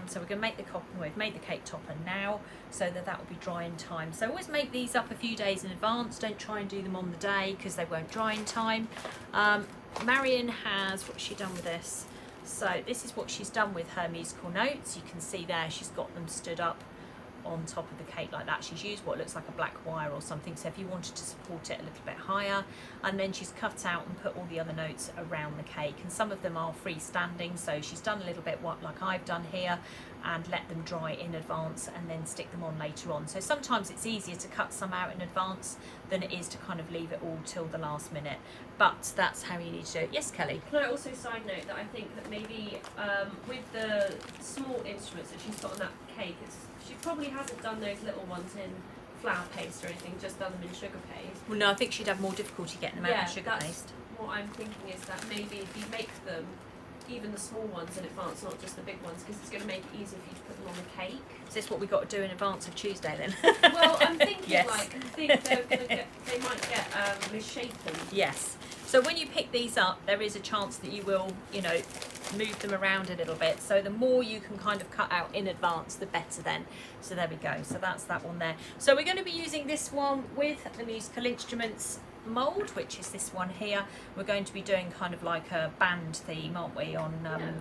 So we're going to make the copper. We've made the cake topper now, so that will be dry in time. So always make these up a few days in advance. Don't try and do them on the day because they won't dry in time. Marion has, what's she done with this? So this is what she's done with her musical notes. You can see there she's got them stood up on top of the cake like that. She's used what looks like a black wire or something, so if you wanted to support it a little bit higher, and then she's cut out and put all the other notes around the cake, and some of them are freestanding, so she's done a little bit what like I've done here and let them dry in advance and then stick them on later on. So sometimes it's easier to cut some out in advance than it is to kind of leave it all till the last minute, but that's how you need to do it. Yes, Kelly? Can I also side note that I think that maybe with the small instruments that she's put on that cake, she probably hasn't done those little ones in flour paste or anything, just done them in sugar paste. Well, no, I think she'd have more difficulty getting them out in sugar paste. What I'm thinking is that maybe if you make them, even the small ones in advance, not just the big ones, because it's going to make it easier for you to put them on the cake. Is this what we've got to do in advance of Tuesday then? Well, I'm thinking yes. I think they might get misshapen. Yes. So when you pick these up, there is a chance that you will, move them around a little bit. So the more you can kind of cut out in advance, the better then. So there we go. So that's that one there. So we're going to be using this one with the musical instruments mould, which is this one here. We're going to be doing kind of like a band theme, aren't we, on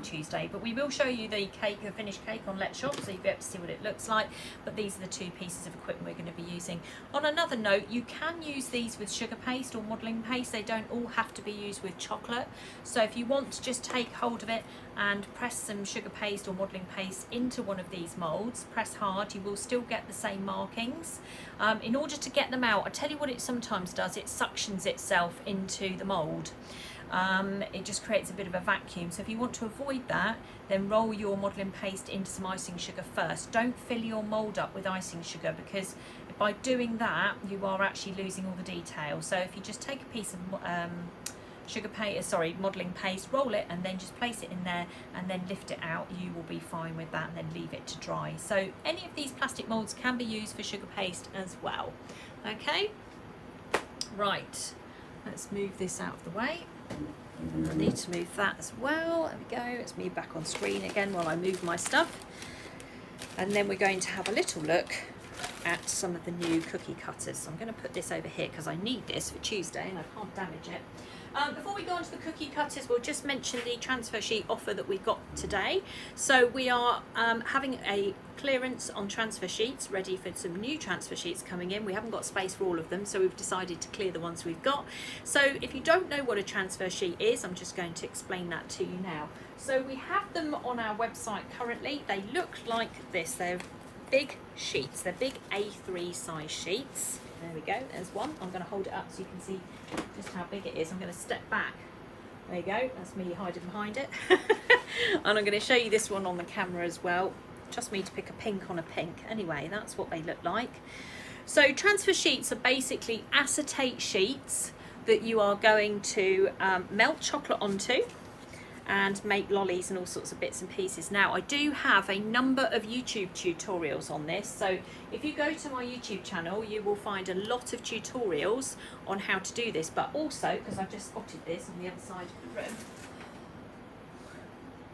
Tuesday, but we will show you the cake, the finished cake on Let's Shop, so you'll be able to see what it looks like. But these are the two pieces of equipment we're going to be using. On another note, you can use these with sugar paste or modelling paste. They don't all have to be used with chocolate, so if you want to just take hold of it and press some sugar paste or modelling paste into one of these moulds, press hard, you will still get the same markings. In order to get them out, I tell you what it sometimes does, it suctions itself into the mould. It just creates a bit of a vacuum, so if you want to avoid that, then roll your modelling paste into some icing sugar first. Don't fill your mould up with icing sugar, because by doing that you are actually losing all the detail. So if you just take a piece of modelling paste, roll it and then just place it in there and then lift it out, you will be fine with that, and then leave it to dry. So any of these plastic moulds can be used for sugar paste as well. Okay, right, let's move this out of the way. I need to move that as well. There we go. Let's move back on screen again while I move my stuff, and then we're going to have a little look at some of the new cookie cutters. So I'm going to put this over here because I need this for Tuesday and I can't damage it. Before we go on to the cookie cutters, we'll just mention the transfer sheet offer that we've got today. So we are having a clearance on transfer sheets, ready for some new transfer sheets coming in. We haven't got space for all of them, so we've decided to clear the ones we've got. So if you don't know what a transfer sheet is, I'm just going to explain that to you now. So we have them on our website currently. They look like this. They're big sheets. They're big A3 size sheets. There we go, there's one. I'm going to hold it up so you can see just how big it is. I'm going to step back There you go, that's me hiding behind it. And I'm going to show you this one on the camera as well. Trust me to pick a pink on a pink. Anyway, that's what they look like. So transfer sheets are basically acetate sheets that you are going to melt chocolate onto and make lollies and all sorts of bits and pieces. Now I do have a number of YouTube tutorials on this, so if you go to my YouTube channel you will find a lot of tutorials on how to do this, but also, because I've just spotted this on the other side of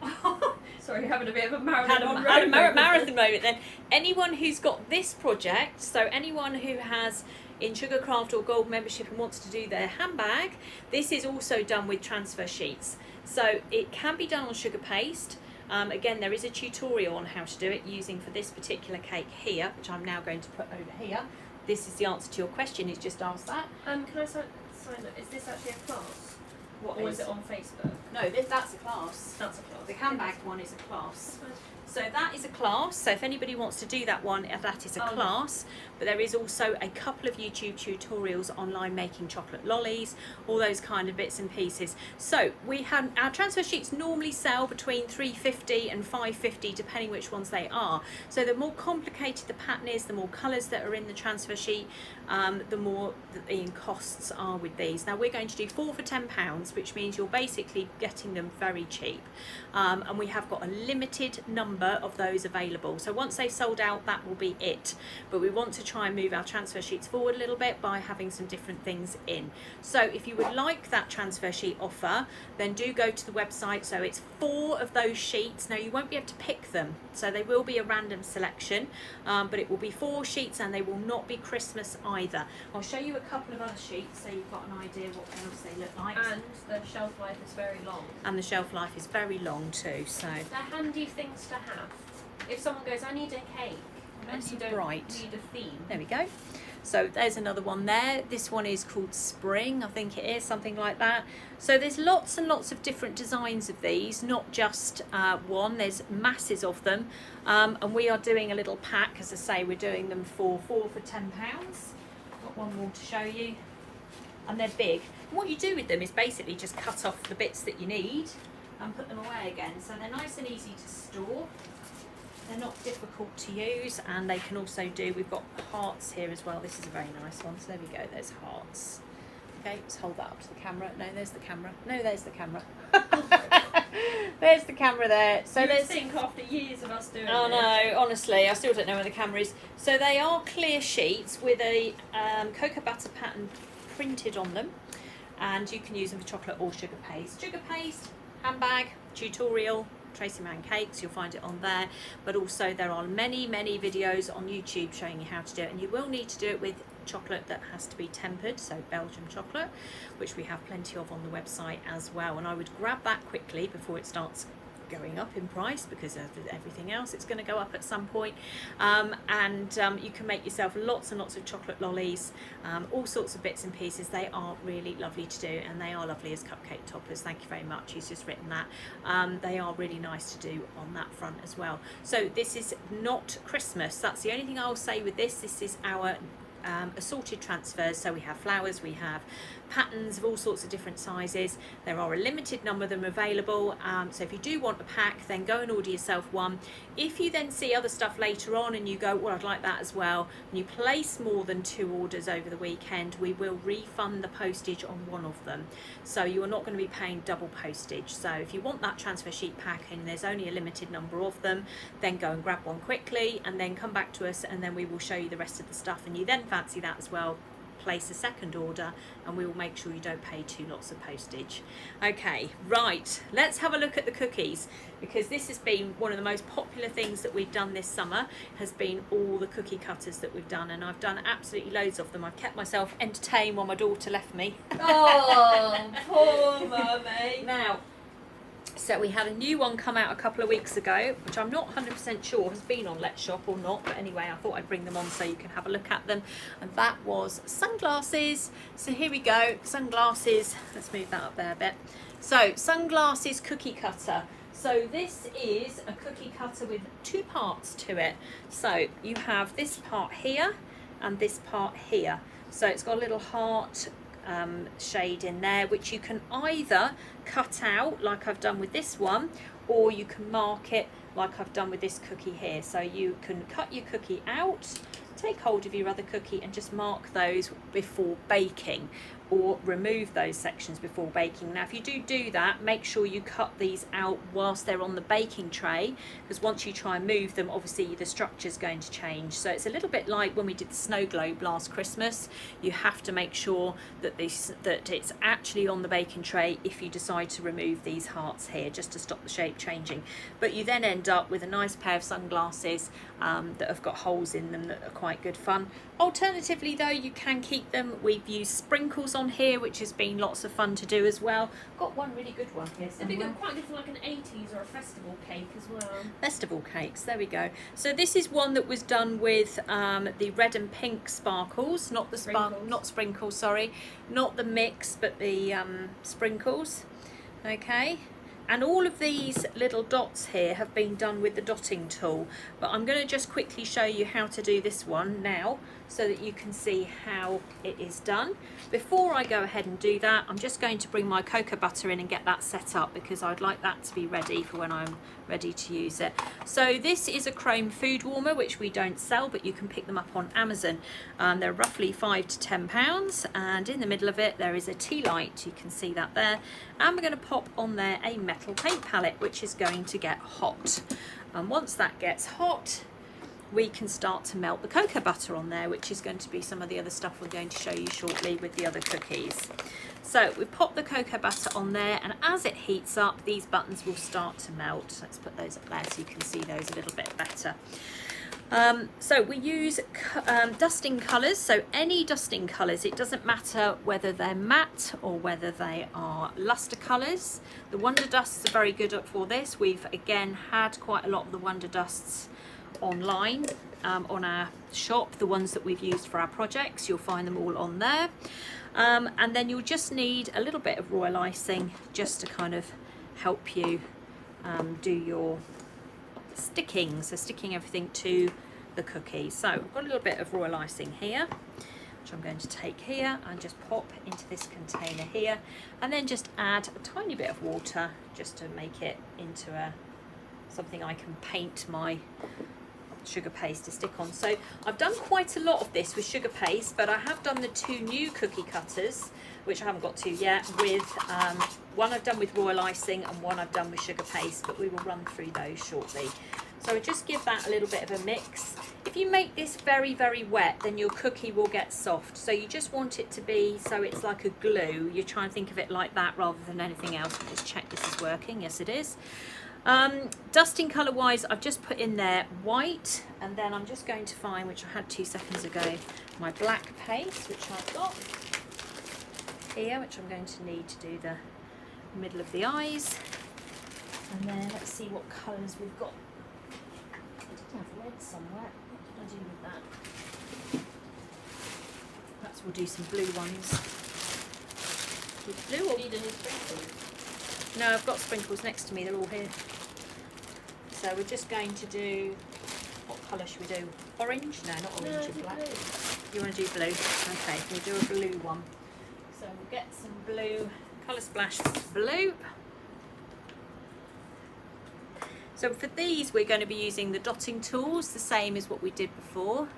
the room. Sorry, having a bit of a marathon had a marathon moment then. Anyone who's got this project, so anyone who has in Sugarcraft or Gold membership and wants to do their handbag, this is also done with transfer sheets. So it can be done on sugar paste. Again, there is a tutorial on how to do it using for this particular cake here, which I'm now going to put over here. This is the answer to your question, he's just asked that. Can I sign up? Is this actually a class? Or is it on Facebook? No, that's a class. That's a class. The handbag one is a class. So that is a class, so if anybody wants to do that one, that is a class. But there is also a couple of YouTube tutorials online making chocolate lollies, all those kind of bits and pieces. So we have our transfer sheets normally sell between £3.50 and £5.50 depending which ones they are. So the more complicated the pattern is, the more colours that are in the transfer sheet, the more the costs are with these. Now we're going to do 4 for £10, which means you're basically getting them very cheap. And we have got a limited number of those available. So once they've sold out, that will be it. But we want to try and move our transfer sheets forward a little bit by having some different things in. So if you would like that transfer sheet offer, then do go to the website. So it's 4 of those sheets. Now you won't be able to pick them, so they will be a random selection, but it will be 4 sheets and they will not be Christmas either. I'll show you a couple of other sheets so you've got an idea what else they look like. And the shelf life is very long. And the shelf life is very long too. So they're handy things to have. If someone goes, I need a cake, and you don't need a theme. There we go. So there's another one there. This one is called Spring, I think it is, something like that. So there's lots and lots of different designs of these, not just one. There's masses of them, and we are doing a little pack. As I say, we're doing them for 4 for £10. Got one more to show you, and they're big. And what you do with them is basically just cut off the bits that you need and put them away again. So they're nice and easy to store. They're not difficult to use, and they can also do, we've got hearts here as well. This is a very nice one. So there we go, there's hearts. Okay, let's hold that up to the camera. No, there's the camera. No, there's the camera. There's the camera there. So let's think after years of us doing this. No, honestly, I still don't know where the camera is. So they are clear sheets with a cocoa butter pattern printed on them, and you can use them for chocolate or sugar paste. Sugar paste, handbag, tutorial, Tracy Man Cakes, you'll find it on there, but also there are many videos on YouTube showing you how to do it, and you will need to do it with chocolate that has to be tempered, so Belgian chocolate, which we have plenty of on the website as well. And I would grab that quickly before it starts going up in price, because of everything else it's going to go up at some point. You can make yourself lots and lots of chocolate lollies, all sorts of bits and pieces. They are really lovely to do, and they are lovely as cupcake toppers. Thank you very much, he's just written that. They are really nice to do on that front as well. So this is not Christmas, that's the only thing I'll say with this. This is our assorted transfers. So we have flowers, we have patterns of all sorts of different sizes. There are a limited number of them available, so if you do want a pack, then go and order yourself one. If you then see other stuff later on and you go, well, I'd like that as well, and you place more than 2 orders over the weekend, we will refund the postage on one of them, so you're not going to be paying double postage. So if you want that transfer sheet pack and there's only a limited number of them, then go and grab one quickly and then come back to us, and then we will show you the rest of the stuff. And you then fancy that as well, place a second order and we will make sure you don't pay 2 lots of postage. Okay, right, let's have a look at the cookies, because this has been one of the most popular things that we've done this summer, has been all the cookie cutters that we've done, and I've done absolutely loads of them. I've kept myself entertained while my daughter left me. Oh, poor mummy. Now, so we had a new one come out a couple of weeks ago, which I'm not 100% sure has been on Let's Shop or not, but anyway, I thought I'd bring them on so you can have a look at them. And that was sunglasses. So here we go, sunglasses. Let's move that up there a bit. So sunglasses cookie cutter. So this is a cookie cutter with 2 parts to it. So you have this part here and this part here. So it's got a little heart shade in there, which you can either cut out like I've done with this one, or you can mark it like I've done with this cookie here. So you can cut your cookie out, take hold of your other cookie and just mark those before baking, or remove those sections before baking. Now if you do that, make sure you cut these out whilst they're on the baking tray, because once you try and move them, obviously the structure's going to change. So it's a little bit like when we did the snow globe last Christmas. You have to make sure that it's actually on the baking tray if you decide to remove these hearts here, just to stop the shape changing. But you then end up with a nice pair of sunglasses that have got holes in them that are quite good fun. Alternatively though, you can keep them. We've used sprinkles on here, which has been lots of fun to do as well. Got one really good one here It'd be somewhere. quite good for like an 80s or a festival cake as well. Festival cakes, there we go. So this is one that was done with the red and pink sparkles, not the sprinkles, sorry, not the mix, but the sprinkles. Okay. And all of these little dots here have been done with the dotting tool, but I'm going to just quickly show you how to do this one now so that you can see how it is done. Before I go ahead and do that, I'm just going to bring my cocoa butter in and get that set up, because I'd like that to be ready for when I'm ready to use it. So this is a chrome food warmer, which we don't sell, but you can pick them up on Amazon. They're roughly £5 to £10, and in the middle of it there is a tea light, you can see that there, and we're going to pop on there a metal paint palette, which is going to get hot. And once that gets hot, we can start to melt the cocoa butter on there, which is going to be some of the other stuff we're going to show you shortly with the other cookies. So we pop the cocoa butter on there, and as it heats up, these buttons will start to melt. Let's put those up there so you can see those a little bit better. So we use dusting colours, so any dusting colours, it doesn't matter whether they're matte or whether they are luster colours. The Wonder Dusts are very good for this. We've again had quite a lot of the Wonder Dusts online on our shop, the ones that we've used for our projects, you'll find them all on there. And then you'll just need a little bit of royal icing just to kind of help you do your sticking, so sticking everything to the cookie. So I've got a little bit of royal icing here, which I'm going to take here and just pop into this container here, and then just add a tiny bit of water just to make it into something I can paint my sugar paste to stick on. So I've done quite a lot of this with sugar paste, but I have done the two new cookie cutters, which I haven't got to yet, with one I've done with royal icing and one I've done with sugar paste, but we will run through those shortly. So just give that a little bit of a mix. If you make this very, very wet, then your cookie will get soft. So you just want it to be so it's like a glue. You try and think of it like that rather than anything else. I'll just check this is working. Yes, it is. Dusting colour wise, I've just put in there white, and then I'm just going to find, which I had 2 seconds ago, my black paste, which I've got here, which I'm going to need to do the middle of the eyes. And then let's see what colours we've got. I did have red somewhere. What did I do with that? Perhaps we'll do some blue ones. With blue or Need any sprinkles? no, I've got sprinkles next to me, they're all here. So we're just going to do, what colour should we do? Orange? No, not orange, or black. Blue. You want to do blue? Okay, we'll do a blue one. So we'll get some blue, colour splash blue. So for these we're going to be using the dotting tools, the same as what we did before.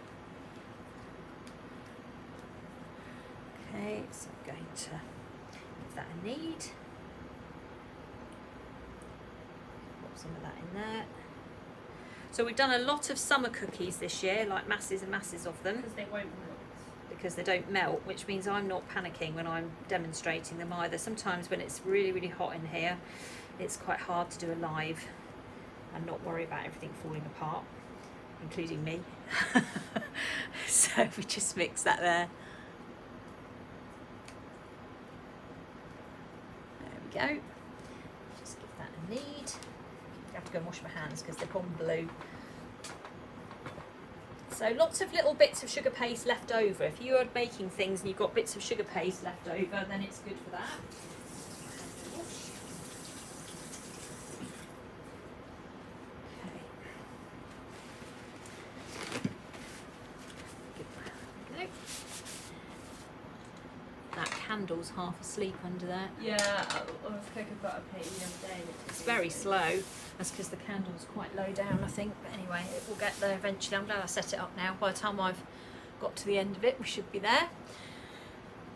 Okay, so I'm going to give that a knead. Some of that in there. So we've done a lot of summer cookies this year, like masses and masses of them, Because they won't melt. because they don't melt, which means I'm not panicking when I'm demonstrating them either. Sometimes when it's really, really hot in here, it's quite hard to do a live and not worry about everything falling apart, including me. So we just mix that there. There we go. Just give that a knead. I have to go and wash my hands because they've gone blue. So lots of little bits of sugar paste left over. If you are making things and you've got bits of sugar paste left over, then it's good for that. Okay. That can candle's half asleep under there. Yeah, I was cooking butter painting the other day. And It's very slow. That's because the candle's quite low down, I think. But anyway, it will get there eventually. I'm glad I set it up now. By the time I've got to the end of it, we should be there.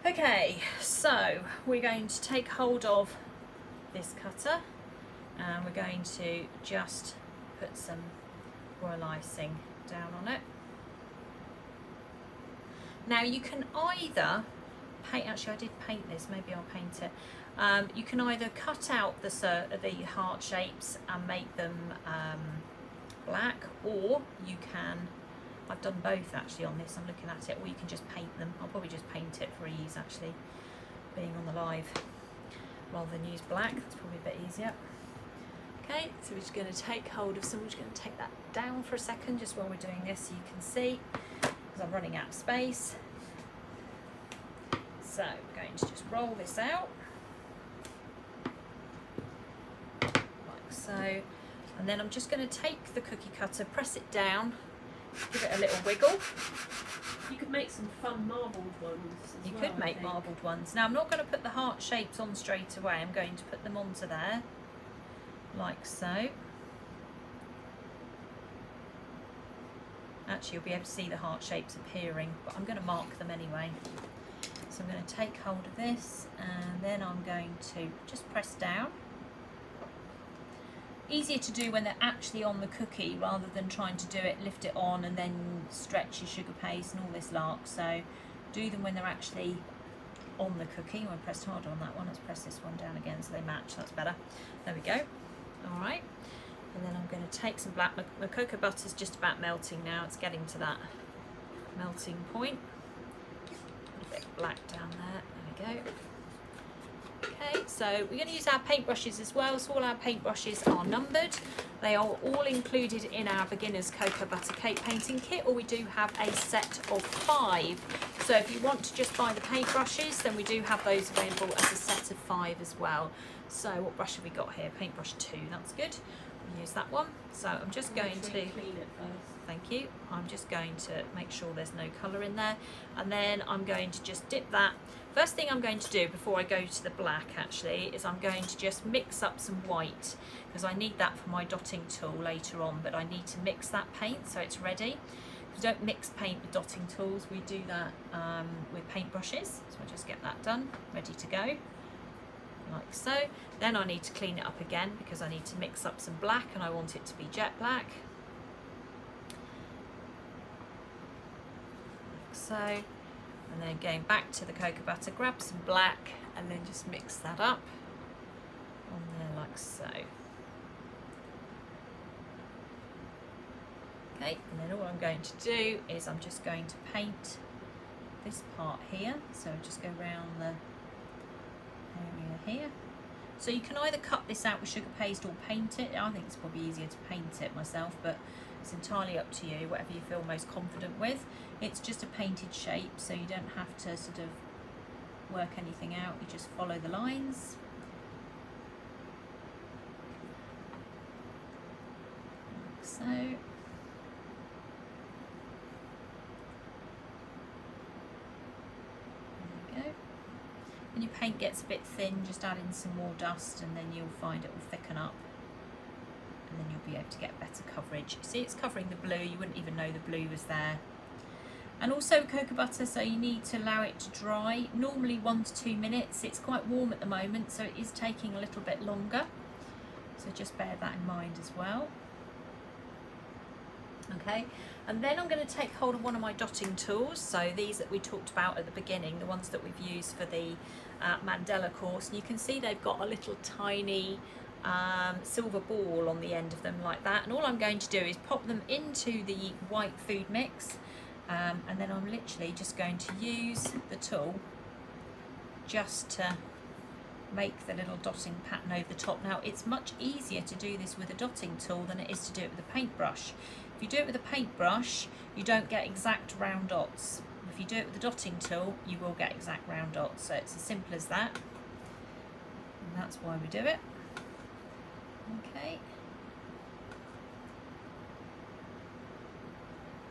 Okay, so we're going to take hold of this cutter and we're going to just put some royal icing down on it. Now you can either paint, actually I did paint this, maybe I'll paint it. You can either cut out the heart shapes and make them black, or you can, I've done both actually on this, I'm looking at it, or you can just paint them. I'll probably just paint it for ease actually, being on the live, rather than use black, that's probably a bit easier. Okay, so we're just going to take hold of some, we're just going to take that down for a second just while we're doing this so you can see, because I'm running out of space. So we're going to just roll this out, like so, and then I'm just going to take the cookie cutter, press it down, give it a little wiggle. You could make some fun marbled ones as You well, could make marbled ones. Now I'm not going to put the heart shapes on straight away, I'm going to put them onto there, like so. Actually you'll be able to see the heart shapes appearing, but I'm going to mark them anyway. So I'm going to take hold of this and then I'm going to just press down. Easier to do when they're actually on the cookie rather than trying to do it, lift it on and then stretch your sugar paste and all this lark. So do them when they're actually on the cookie. I pressed harder on that one, let's press this one down again so they match, that's better. There we go. Alright, and then I'm going to take some black, my cocoa butter's just about melting now, it's getting to that melting point. A bit of black down there, we go. Okay, so we're going to use our paintbrushes as well, so all our paintbrushes are numbered. They are all included in our beginner's cocoa butter cake painting kit, or we do have a set of 5. So if you want to just buy the paintbrushes, then we do have those available as a set of 5 as well. So what brush have we got here? Paintbrush 2, that's good. We'll use that one. So I'm just going to clean it first. Thank you. I'm just going to make sure there's no colour in there, and then I'm going to just dip that. First thing I'm going to do before I go to the black actually is I'm going to just mix up some white, because I need that for my dotting tool later on, but I need to mix that paint so it's ready. We don't mix paint with dotting tools, we do that with paintbrushes. So I'll just get that done, ready to go, like so. Then I need to clean it up again because I need to mix up some black and I want it to be jet black. So, and then going back to the cocoa butter, grab some black and then just mix that up on there like so. Okay, and then all I'm going to do is I'm just going to paint this part here. So just go around the area here. So you can either cut this out with sugar paste or paint it. I think it's probably easier to paint it myself, but it's entirely up to you, whatever you feel most confident with. It's just a painted shape, so you don't have to sort of work anything out, you just follow the lines. Like so. There we go. When your paint gets a bit thin, just add in some more dust and then you'll find it will thicken up. And then you'll be able to get better coverage. See, it's covering the blue, you wouldn't even know the blue was there. And also cocoa butter, so you need to allow it to dry, normally 1 to 2 minutes. It's quite warm at the moment, so it is taking a little bit longer. So just bear that in mind as well. Okay, and then I'm going to take hold of one of my dotting tools. So these that we talked about at the beginning, the ones that we've used for the Mandela Course. And you can see they've got a little tiny silver ball on the end of them like that, and all I'm going to do is pop them into the white food mix, and then I'm literally just going to use the tool just to make the little dotting pattern over the top. Now it's much easier to do this with a dotting tool than it is to do it with a paintbrush. If you do it with a paintbrush, you don't get exact round dots. If you do it with a dotting tool, you will get exact round dots. So it's as simple as that, and that's why we do it. Okay.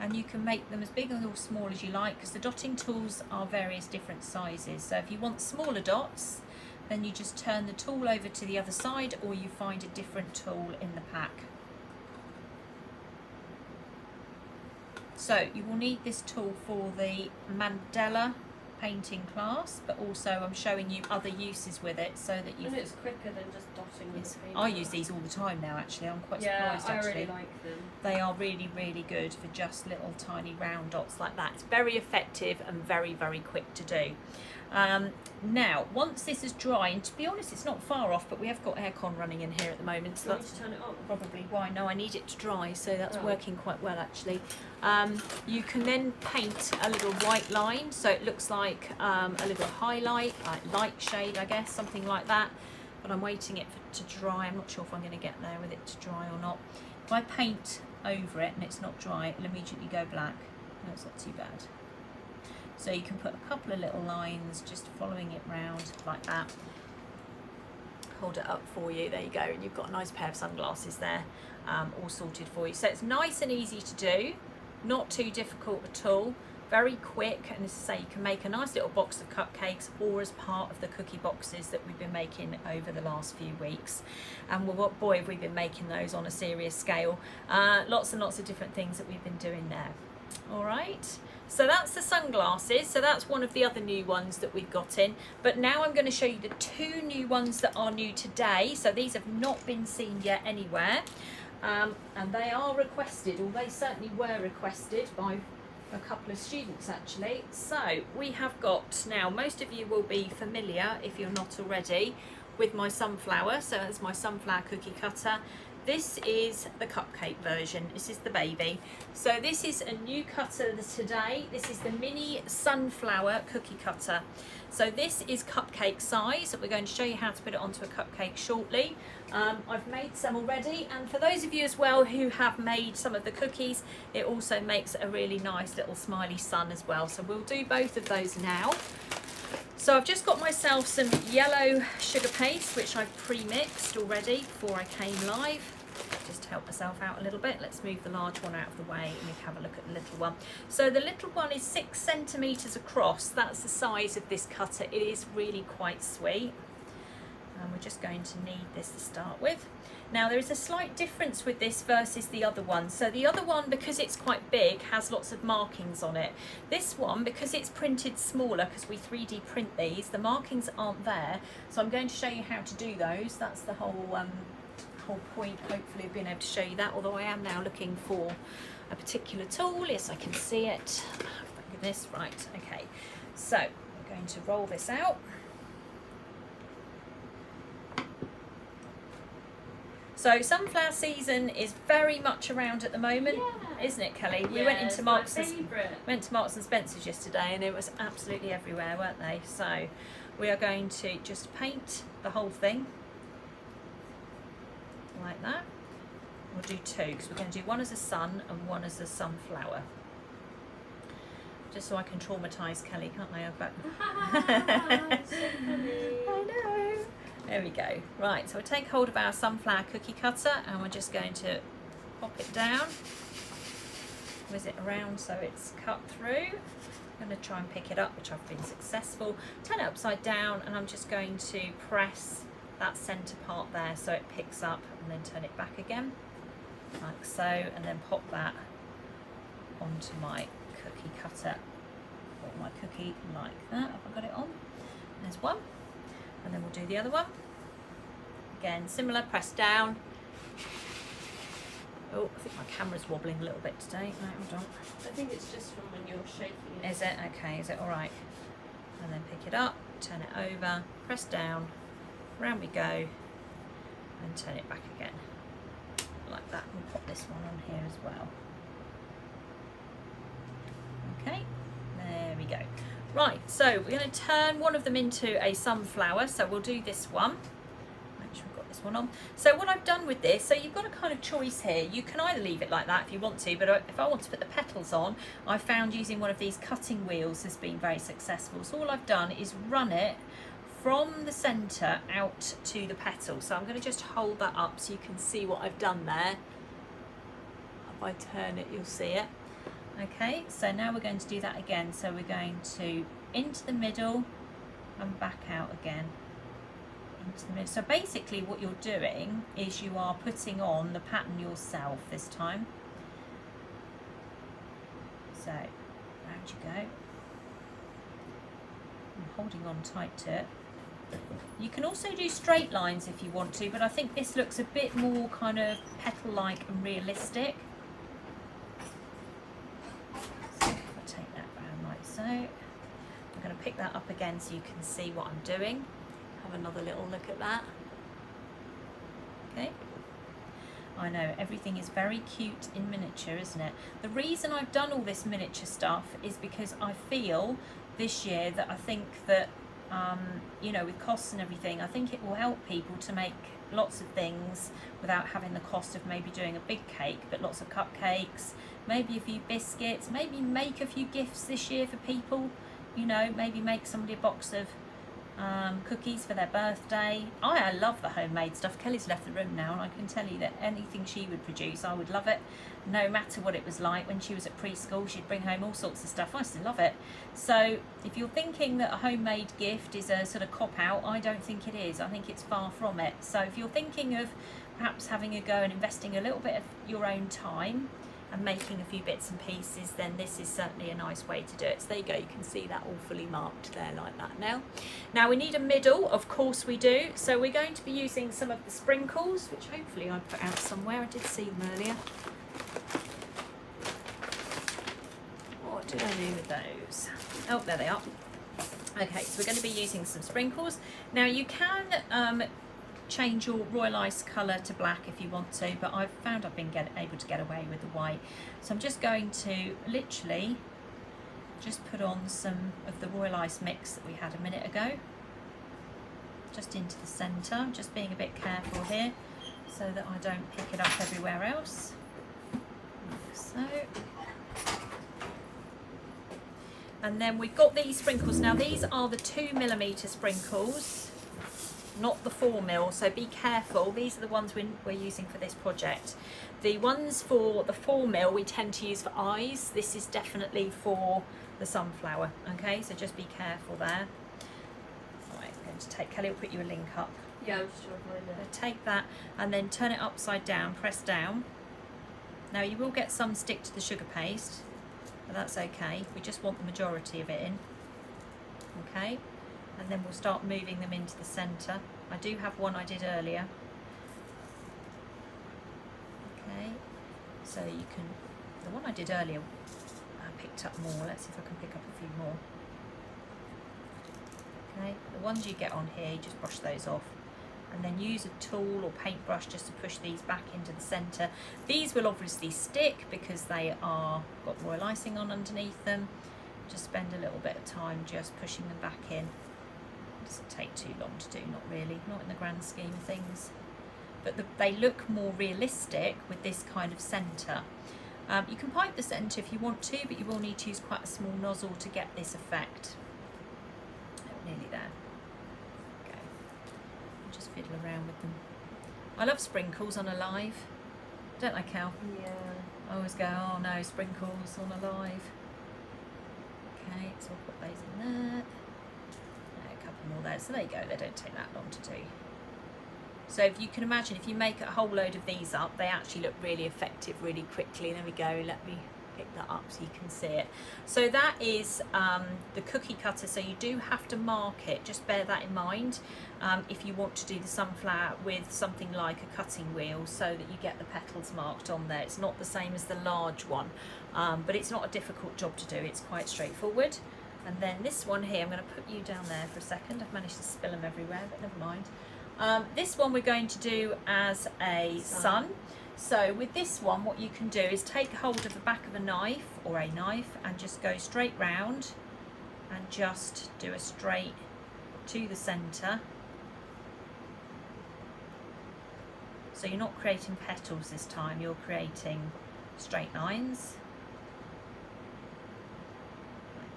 and you can make them as big or small as you like, because the dotting tools are various different sizes. So if you want smaller dots, then you just turn the tool over to the other side, or you find a different tool in the pack. So you will need this tool for the Mandela painting class, but also I'm showing you other uses with it so that you. And it's quicker than just dotting with a paper. I use these all the time now. Actually, I'm quite surprised. I actually, really like them. they are really, really good for just little tiny round dots like that. It's very effective and very, very quick to do. Now, once this is dry, and to be honest, it's not far off, but we have got aircon running in here at the moment, so that's to turn it on. probably why. No, I need it to dry, so that's Oh. working quite well actually. You can then paint a little white line, so it looks like a little highlight, like light shade, I guess, something like that. But I'm waiting it to dry. I'm not sure if I'm going to get there with it to dry or not. If I paint over it and it's not dry, it'll immediately go black. No, it's not too bad. So you can put a couple of little lines, just following it round like that. Hold it up for you, there you go, and you've got a nice pair of sunglasses there, all sorted for you. So it's nice and easy to do, not too difficult at all, very quick, and as I say, you can make a nice little box of cupcakes or as part of the cookie boxes that we've been making over the last few weeks. And well, boy, have we been making those on a serious scale. Lots and lots of different things that we've been doing there. All right. So that's the sunglasses, so that's one of the other new ones that we've got in. But now I'm going to show you the two new ones that are new today. So these have not been seen yet anywhere, and they are requested, or they certainly were requested by a couple of students actually. So we have got, now most of you will be familiar, if you're not already, with my sunflower. So that's my sunflower cookie cutter. This is the cupcake version. This is the baby. So this is a new cutter today. This is the mini sunflower cookie cutter. So this is cupcake size. We're going to show you how to put it onto a cupcake shortly. I've made some already, and for those of you as well who have made some of the cookies, it also makes a really nice little smiley sun as well. So we'll do both of those now. So I've just got myself some yellow sugar paste, which I've pre-mixed already before I came live. Just to help myself out a little bit. Let's move the large one out of the way and we can have a look at the little one. So the little one is 6 centimetres across. That's the size of this cutter. It is really quite sweet. And we're just going to need this to start with. Now there is a slight difference with this versus the other one. So the other one, because it's quite big, has lots of markings on it. This one, because it's printed smaller, because we 3D print these, the markings aren't there. So I'm going to show you how to do those. That's the whole point, hopefully, of being able to show you that. Although I am now looking for a particular tool. Yes, I can see it. Thank goodness. Right, okay. So we're going to roll this out. So sunflower season is very much around at the moment, isn't it, Kelly? We went into Marks and Spencer's yesterday, and it was absolutely everywhere, weren't they? So we are going to just paint the whole thing like that. We'll do two, because we're going to do one as a sun and one as a sunflower. Just so I can traumatise Kelly, can't I? So funny. I know. There we go. Right, so we'll take hold of our sunflower cookie cutter and we're just going to pop it down, whiz it around so it's cut through. I'm going to try and pick it up, which I've been successful. Turn it upside down, and I'm just going to press that centre part there so it picks up, and then turn it back again, like so, and then pop that onto my cookie cutter, or my cookie like that. Have I got it on? There's one. And then we'll do the other one. Again, similar, press down. Oh, I think my camera's wobbling a little bit today. Right, hold on. I think it's just from when you're shaking it. Is it? Okay, is it all right? And then pick it up, turn it over, press down, round we go, and turn it back again. Like that. We'll pop this one on here as well. Okay, there we go. Right, so we're going to turn one of them into a sunflower, so we'll do this one. Make sure we've got this one on. So what I've done with this, so you've got a kind of choice here. You can either leave it like that if you want to, but if I want to put the petals on, I found using one of these cutting wheels has been very successful. So all I've done is run it from the centre out to the petal. So I'm going to just hold that up so you can see what I've done there. If I turn it, you'll see it. Okay, so now we're going to do that again. So we're going to into the middle and back out again. Into the middle. So basically what you're doing is you are putting on the pattern yourself this time. So round you go. I'm holding on tight to it. You can also do straight lines if you want to, but I think this looks a bit more kind of petal-like and realistic. So I'll take that round like so. I'm going to pick that up again so you can see what I'm doing. Have another little look at that. Okay. I know, everything is very cute in miniature, isn't it? The reason I've done all this miniature stuff is because I feel this year that I think that you know, with costs and everything, I think it will help people to make lots of things without having the cost of maybe doing a big cake, but lots of cupcakes, maybe a few biscuits, maybe make a few gifts this year for people, you know, maybe make somebody a box of cookies for their birthday. I love the homemade stuff. Kelly's left the room now and I can tell you that anything she would produce, I would love it, no matter what it was like. When she was at preschool, she'd bring home all sorts of stuff. I still love it. So if you're thinking that a homemade gift is a sort of cop-out, I don't think it is. I think it's far from it. So if you're thinking of perhaps having a go and investing a little bit of your own time and making a few bits and pieces, then this is certainly a nice way to do it. So there you go, you can see that all fully marked there like that now we need a middle, of course we do. So we're going to be using some of the sprinkles, which hopefully I put out somewhere. I did see them earlier. What did I do with those? Oh, there they are. Okay, so we're going to be using some sprinkles. Now you can change your royal ice colour to black if you want to, but I've found I've been able to get away with the white. So I'm just going to literally just put on some of the royal ice mix that we had a minute ago, just into the centre, just being a bit careful here so that I don't pick it up everywhere else, like so. And then we've got these sprinkles. Now these are the 2mm sprinkles, not the 4mm, so be careful. These are the ones we're using for this project. The ones for the 4mm we tend to use for eyes. This is definitely for the sunflower, okay, so just be careful there. Right, I'm going to take, Kelly will put you a link up. Yeah, I'm just trying to find it. So take that and then turn it upside down, press down. Now you will get some stick to the sugar paste, but that's okay. We just want the majority of it in, okay? And then we'll start moving them into the centre. I do have one I did earlier. Okay, so you can, the one I did earlier, I picked up more. Let's see if I can pick up a few more. Okay, the ones you get on here, you just brush those off. And then use a tool or paintbrush just to push these back into the centre. These will obviously stick because they are got royal icing on underneath them. Just spend a little bit of time just pushing them back in. Doesn't take too long to do, not really, not in the grand scheme of things, but they look more realistic with this kind of centre. You can pipe the centre if you want to, but you will need to use quite a small nozzle to get this effect. Oh, nearly there. Okay, I'll just fiddle around with them. I love sprinkles on a live, don't I, Cal? Yeah. I always go, oh no, sprinkles on a live. Okay, so I'll put those in there. More there, so there you go, they don't take that long to do. So if you can imagine, if you make a whole load of these up, they actually look really effective really quickly. There we go, let me pick that up so you can see it. So that is the cookie cutter, so you do have to mark it, just bear that in mind if you want to do the sunflower with something like a cutting wheel so that you get the petals marked on there. It's not the same as the large one, but it's not a difficult job to do, it's quite straightforward. And then this one here, I'm going to put you down there for a second. I've managed to spill them everywhere, but never mind. This one we're going to do as a sun. So with this one, what you can do is take hold of the back of a knife or a knife and just go straight round and just do a straight to the centre. So you're not creating petals this time, you're creating straight lines.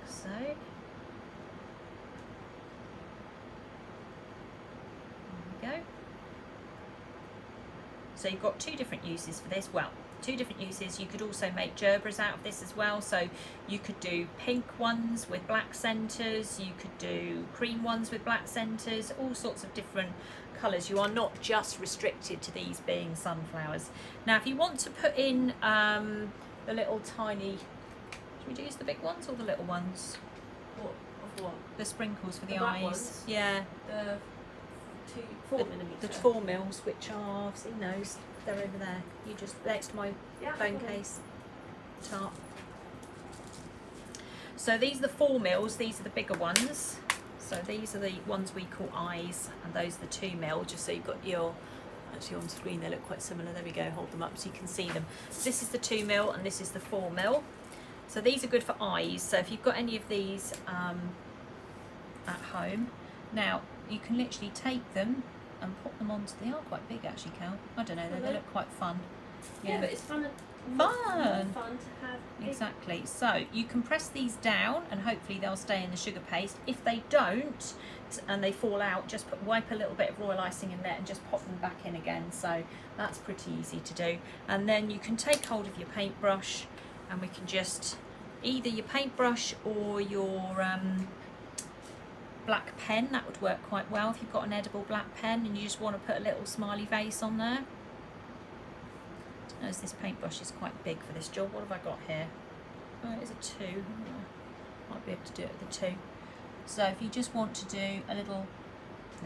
So, there we go. So you've got two different uses for this. Well, two different uses. You could also make gerbers out of this as well, so you could do pink ones with black centres, you could do cream ones with black centres, all sorts of different colours. You are not just restricted to these being sunflowers. Now if you want to put in the little tiny, should we use the big ones or the little ones? What? The sprinkles for the black eyes. Ones? Yeah. The 4mm. The 4 mils, which are, see those, they're over there. You just, next to my phone case top. So these are the 4 mils, these are the bigger ones. So these are the ones we call eyes, and those are the 2 mil, just so you've got your, actually on screen they look quite similar. There we go, hold them up so you can see them. This is the 2 mil and this is the 4 mil. So these are good for eyes. So if you've got any of these at home, now you can literally take them and put them onto, they are quite big actually, Cal. I don't know, they look quite fun. Yeah, but it's fun to have. Exactly. So you can press these down and hopefully they'll stay in the sugar paste. If they don't and they fall out, just wipe a little bit of royal icing in there and just pop them back in again. So that's pretty easy to do. And then you can take hold of your paintbrush and we can just, either your paintbrush or your black pen, that would work quite well if you've got an edible black pen and you just want to put a little smiley face on there. As this paintbrush is quite big for this job. What have I got here? Oh, it is a 2. Might be able to do it with a 2. So if you just want to do a little,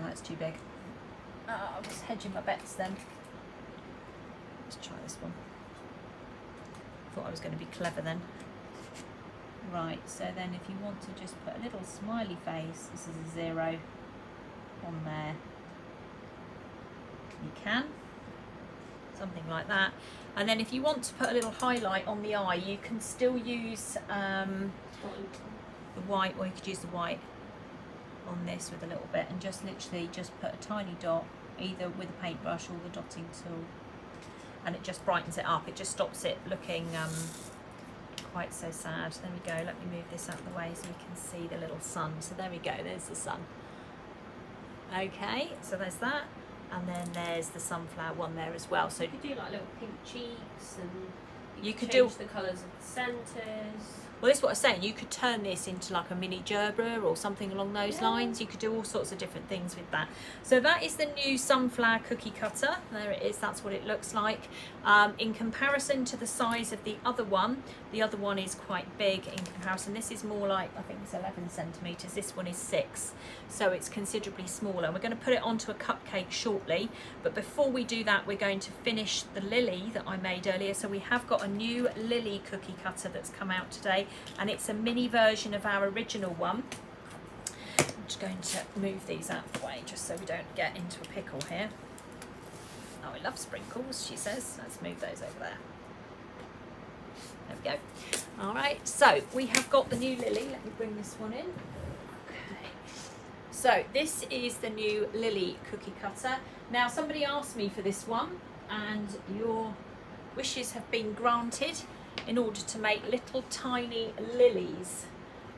no, it's too big. I'm just hedging my bets then. Let's try this one. Thought I was going to be clever then. Right, so then if you want to just put a little smiley face, this is a 0 on there, you can, something like that. And then if you want to put a little highlight on the eye, you can still use the white, or you could use the white on this with a little bit and just literally just put a tiny dot, either with a paintbrush or the dotting tool, and it just brightens it up. It just stops it looking quite so sad. There we go. Let me move this out of the way so we can see the little sun. So there we go, there's the sun. Okay, so there's that, and then there's the sunflower one there as well. So you could do like little pink cheeks, and you could change do the colours of the centres. Well, this is what I was saying, you could turn this into like a mini gerber or something along those lines. You could do all sorts of different things with that. So that is the new sunflower cookie cutter. There it is, that's what it looks like. In comparison to the size of the other one is quite big in comparison. This is more like, I think it's 11 centimetres, this one is 6. So it's considerably smaller. We're going to put it onto a cupcake shortly, but before we do that, we're going to finish the lily that I made earlier. So we have got a new lily cookie cutter that's come out today, and it's a mini version of our original one. I'm just going to move these out of the way just so we don't get into a pickle here. Oh, I love sprinkles, she says. Let's move those over there. There we go. All right, so we have got the new lily. Let me bring this one in. Okay. So this is the new lily cookie cutter. Now, somebody asked me for this one, and your wishes have been granted in order to make little tiny lilies.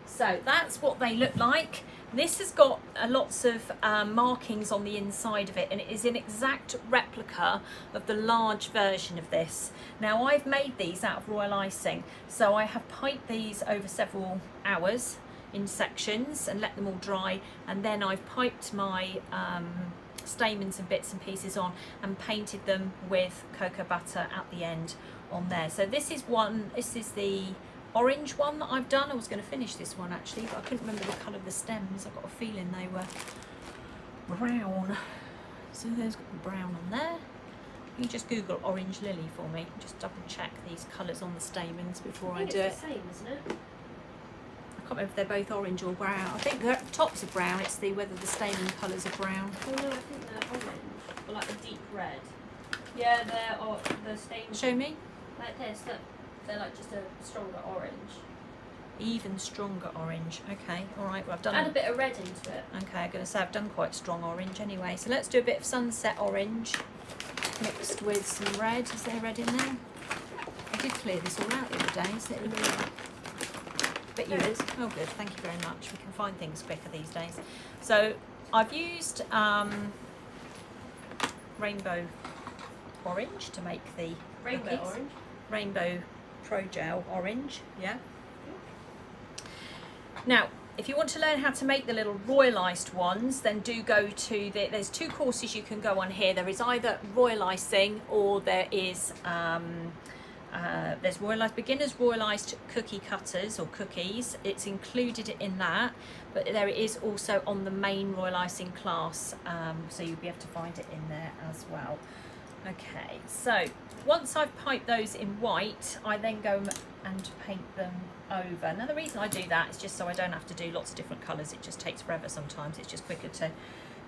So that's what they look like. This has got lots of markings on the inside of it, and it is an exact replica of the large version of this. Now, I've made these out of royal icing, so I have piped these over several hours in sections and let them all dry, and then I've piped my stamens and bits and pieces on and painted them with cocoa butter at the end on there. So this is the orange one that I've done. I was going to finish this one actually, but I couldn't remember the colour of the stems. I've got a feeling they were brown. So there's brown on there. You just Google orange lily for me. Just double check these colours on the stamens before I do it. It's the same, isn't it? I can't remember if they're both orange or brown. I think the tops are brown. It's whether the stamen colours are brown. Oh no, I think they're orange, or like a deep red. Yeah, the stamens. Show me. Like this, look. They're like just a stronger orange. Even stronger orange. Okay, all right. Well, I've done. Add a bit of red into it. Okay, I'm going to say I've done quite strong orange anyway. So let's do a bit of sunset orange mixed with some red. Is there red in there? I did clear this all out the other day. Is it in the... But you is. Oh, good. Thank you very much. We can find things quicker these days. So I've used rainbow orange to make the Rainbow cookies. orange. Rainbow Pro Gel orange, yeah. Now, if you want to learn how to make the little royalised ones, then do go to there's 2 courses you can go on here. There is either royalising, or there is there's beginners royalised cookie cutters or cookies. It's included in that, but there it is also on the main royalising class, so you'll be able to find it in there as well. Okay, so once I've piped those in white, I then go and paint them over. Now the reason I do that is just so I don't have to do lots of different colours. It just takes forever sometimes. It's just quicker to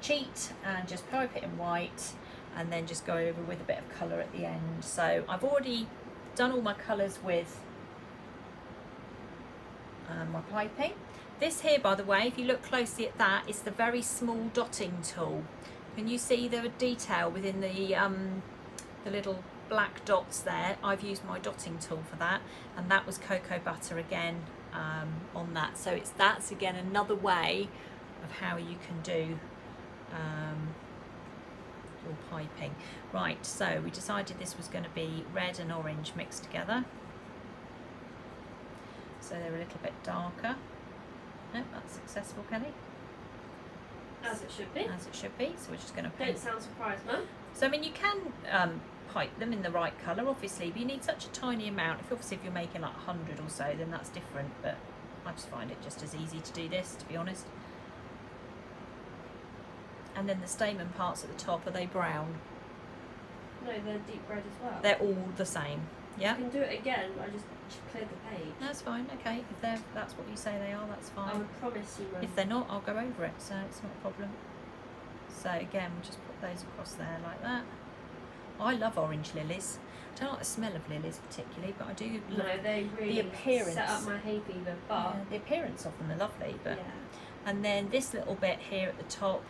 cheat and just pipe it in white and then just go over with a bit of colour at the end. So I've already done all my colours with my piping. This here, by the way, if you look closely at that, is the very small dotting tool. Can you see the detail within the little black dots there? I've used my dotting tool for that, and that was cocoa butter again on that. So that's again another way of how you can do your piping. Right, so we decided this was going to be red and orange mixed together, so they're a little bit darker. No, that's successful, Kelly. As it should be. As it should be. So we're just going to paint. Don't sound surprised, Mum. So I mean, you can pipe them in the right colour, obviously, but you need such a tiny amount. If you're making like 100 or so, then that's different. But I just find it just as easy to do this, to be honest. And then the stamen parts at the top, are they brown? No, they're deep red as well. They're all the same. Yeah. You can do it again. I just cleared the page. That's fine. Okay, if that's what you say they are, that's fine. I would promise you, Mum. If they're not, I'll go over it, so it's not a problem. So again, we'll just put those across there like that. I love orange lilies. I don't like the smell of lilies particularly, but I do love No, they really the appearance. set up my hay fever, but Yeah, the appearance of them are lovely. But yeah. and then this little bit here at the top,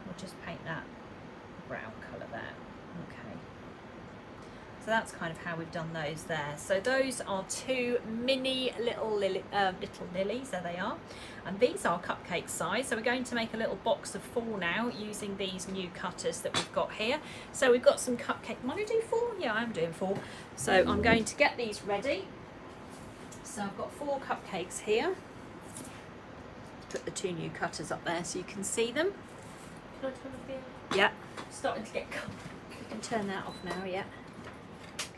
we'll just paint that brown colour there. Okay. So that's kind of how we've done those there. So those are 2 mini little lilies, there they are. And these are cupcake size. So we're going to make a little box of 4 now using these new cutters that we've got here. So we've got some cupcake, am I going to do 4? Yeah, I am doing 4. So I'm going to get these ready. So I've got 4 cupcakes here. Put the 2 new cutters up there so you can see them. Can I turn the feel? Yeah. Starting to get cold. You can turn that off now, yeah.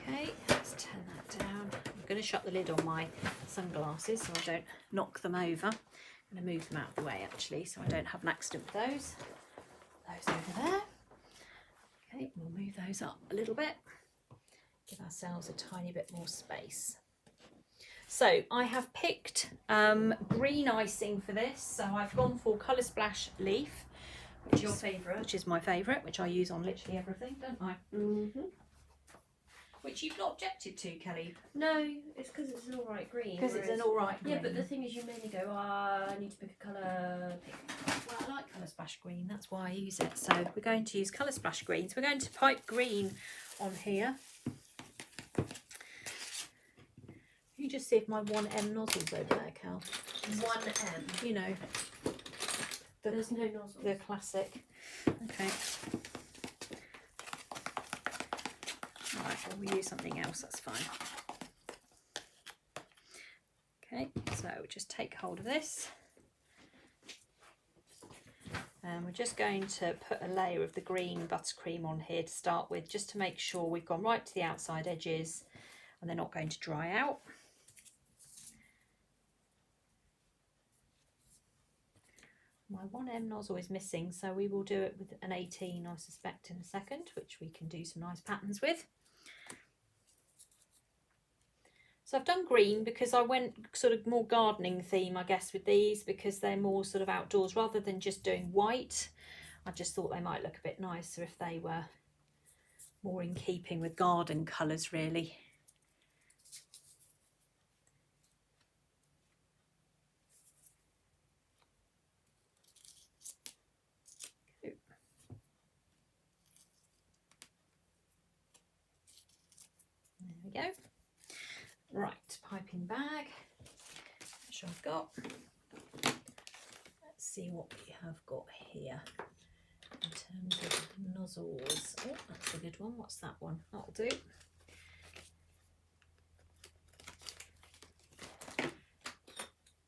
Okay, let's turn that down. I'm going to shut the lid on my sunglasses so I don't knock them over. I'm going to move them out of the way actually so I don't have an accident with those. Those over there. Okay, we'll move those up a little bit. Give ourselves a tiny bit more space. So I have picked green icing for this. So I've gone for Colour Splash Leaf. Which Your is, favourite. which is my favourite, which I use on literally everything, don't I? Mm-hmm. Which you've not objected to, Kelly. No, it's because it's an alright green. Because it's an alright green. Yeah, but the thing is, you mainly go, I need to pick a colour. Well, I like Colour Splash Green, that's why I use it. So we're going to use Colour Splash Green. So we're going to pipe green on here. You just see if my 1M nozzle's over there, Cal. 1M. You know. There's no nozzle. The classic. Okay. Alright, well, we'll use something else, that's fine. Okay, so just take hold of this. And we're just going to put a layer of the green buttercream on here to start with, just to make sure we've gone right to the outside edges and they're not going to dry out. My 1M nozzle is missing, so we will do it with an 18, I suspect, in a second, which we can do some nice patterns with. So I've done green because I went sort of more gardening theme, I guess, with these, because they're more sort of outdoors rather than just doing white. I just thought they might look a bit nicer if they were more in keeping with garden colours, really. There we go. Right, piping bag, which I've got. Let's see what we have got here. in terms of nozzles. Oh, that's a good one. What's that one? That'll do.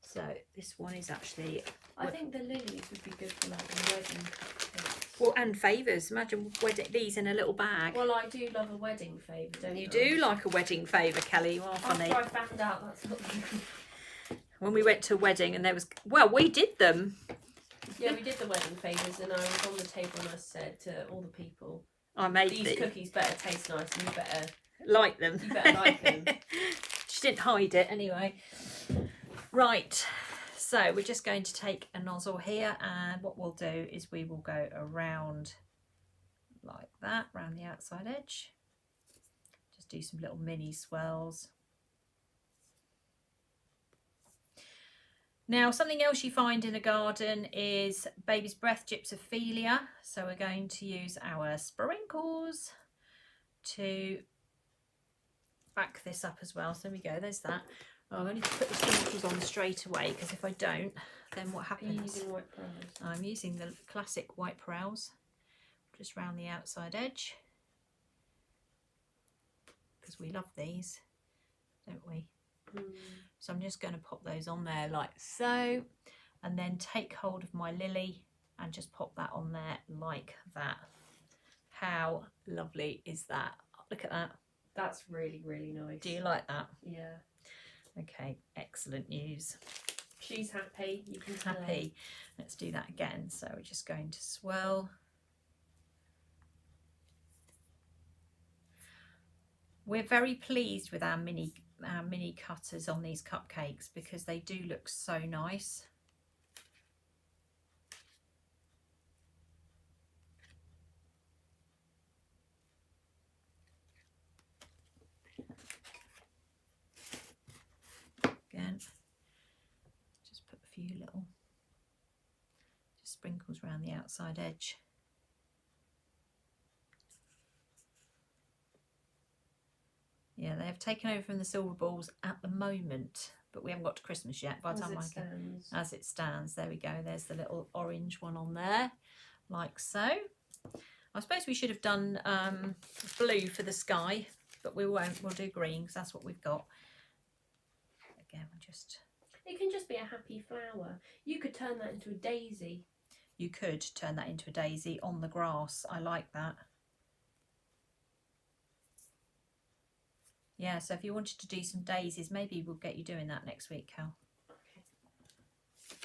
So this one is actually... I think the lilies would be good for like a wedding cupcakes. Well, and favours. Imagine these in a little bag. Well, I do love a wedding favour, don't you? You do like a wedding favour, Kelly. You are funny. After I found out that's not When we went to a wedding and there was... Well, we did them. Yeah, we did the wedding favours and I was on the table and I said to all the people, I made these cookies better taste nice and you better like them. You better like them. She didn't hide it anyway. Right, so we're just going to take a nozzle here, and what we'll do is we will go around like that, around the outside edge. Just do some little mini swirls. Now, something else you find in a garden is baby's breath gypsophilia. So we're going to use our sprinkles to back this up as well. So there we go, there's that. Oh, I need to put the sprinkles on straight away, because if I don't, then what happens? Are you using white pearls? I'm using the classic white pearls, just round the outside edge, because we love these, don't we? So I'm just going to pop those on there like so, and then take hold of my lily and just pop that on there like that. How lovely is that? Look at that. That's really, really nice. Do you like that? Yeah. Okay, excellent news. She's happy. You can tell. Happy. Let's do that again. So we're just going to swirl. We're very pleased with our mini cutters on these cupcakes because they do look so nice. Again, just put a few little sprinkles around the outside edge. Yeah, they have taken over from the silver balls at the moment, but we haven't got to Christmas yet. By the time as it stands, there we go. There's the little orange one on there, like so. I suppose we should have done blue for the sky, but we won't. We'll do green because that's what we've got. Again, we'll just... It can just be a happy flower. You could turn that into a daisy. You could turn that into a daisy on the grass. I like that. Yeah, so if you wanted to do some daisies, maybe we'll get you doing that next week, Cal. Okay.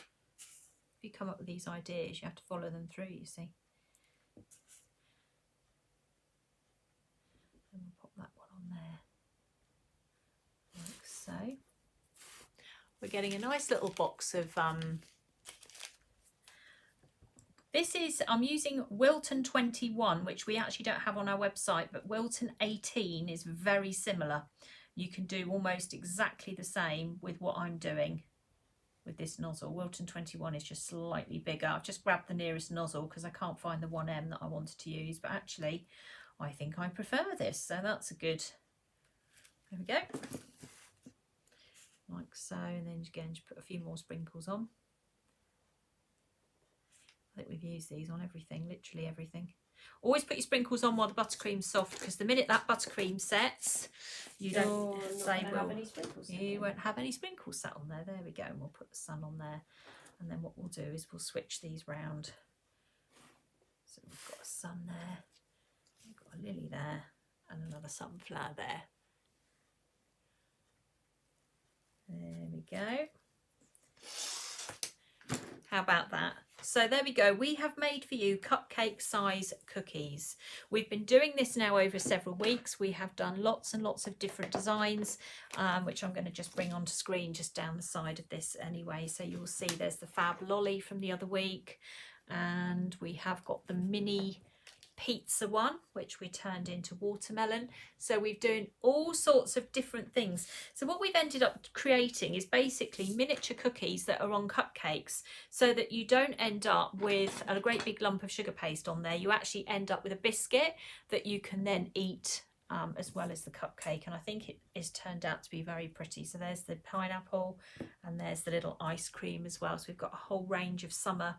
If you come up with these ideas, you have to follow them through, you see. And we'll pop that one on there, like so. We're getting a nice little box of this is, I'm using Wilton 21, which we actually don't have on our website, but Wilton 18 is very similar. You can do almost exactly the same with what I'm doing with this nozzle. Wilton 21 is just slightly bigger. I've just grabbed the nearest nozzle because I can't find the 1M that I wanted to use, but actually I think I prefer this, so that's a good, there we go. Like so, and then again just put a few more sprinkles on. I think we've used these on everything, literally everything. Always put your sprinkles on while the buttercream's soft, because the minute that buttercream sets, you don't, you won't have any sprinkles sat on there. There we go, and we'll put the sun on there. And then what we'll do is we'll switch these round. So we've got a sun there, we've got a lily there, and another sunflower there. There we go. How about that? So there we go. We have made for you cupcake size cookies. We've been doing this now over several weeks. We have done lots and lots of different designs, which I'm going to just bring onto screen just down the side of this anyway. So you'll see there's the Fab Lolly from the other week, and we have got the mini pizza one, which we turned into watermelon. So we've done all sorts of different things. So what we've ended up creating is basically miniature cookies that are on cupcakes, so that you don't end up with a great big lump of sugar paste on there. You actually end up with a biscuit that you can then eat as well as the cupcake, and I think it is turned out to be very pretty. So there's the pineapple and there's the little ice cream as well. So we've got a whole range of summer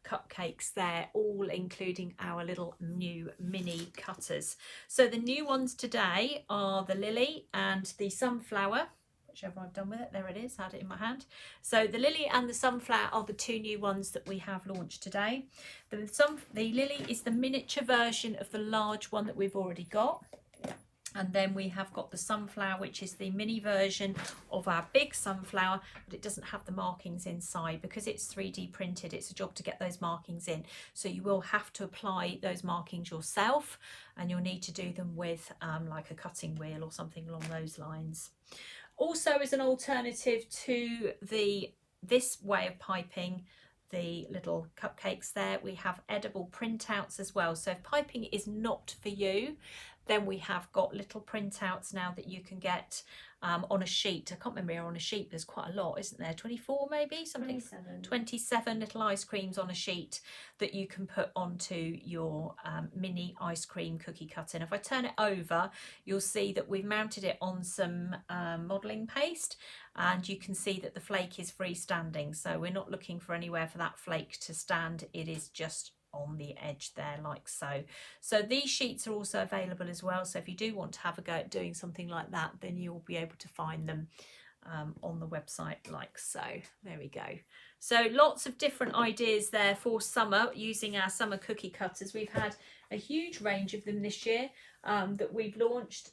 cupcakes there, all including our little new mini cutters. So the new ones today are the lily and the sunflower, whichever I've done with it. There it is, had it in my hand. So the lily and the sunflower are the two new ones that we have launched today. The lily is the miniature version of the large one that we've already got. And then we have got the sunflower, which is the mini version of our big sunflower, but it doesn't have the markings inside because it's 3D printed. It's a job to get those markings in. So you will have to apply those markings yourself, and you'll need to do them with like a cutting wheel or something along those lines. Also, as an alternative to this way of piping the little cupcakes there, we have edible printouts as well. So if piping is not for you, then we have got little printouts now that you can get on a sheet. I can't remember, on a sheet there's quite a lot, isn't there? 24 maybe, something. 27 little ice creams on a sheet that you can put onto your mini ice cream cookie cutter. And if I turn it over, you'll see that we've mounted it on some modelling paste, and you can see that the flake is freestanding. So we're not looking for anywhere for that flake to stand. It is just on the edge there, like so. So these sheets are also available as well, so if you do want to have a go at doing something like that, then you'll be able to find them on the website, like so. There we go. So lots of different ideas there for summer using our summer cookie cutters. We've had a huge range of them this year that we've launched,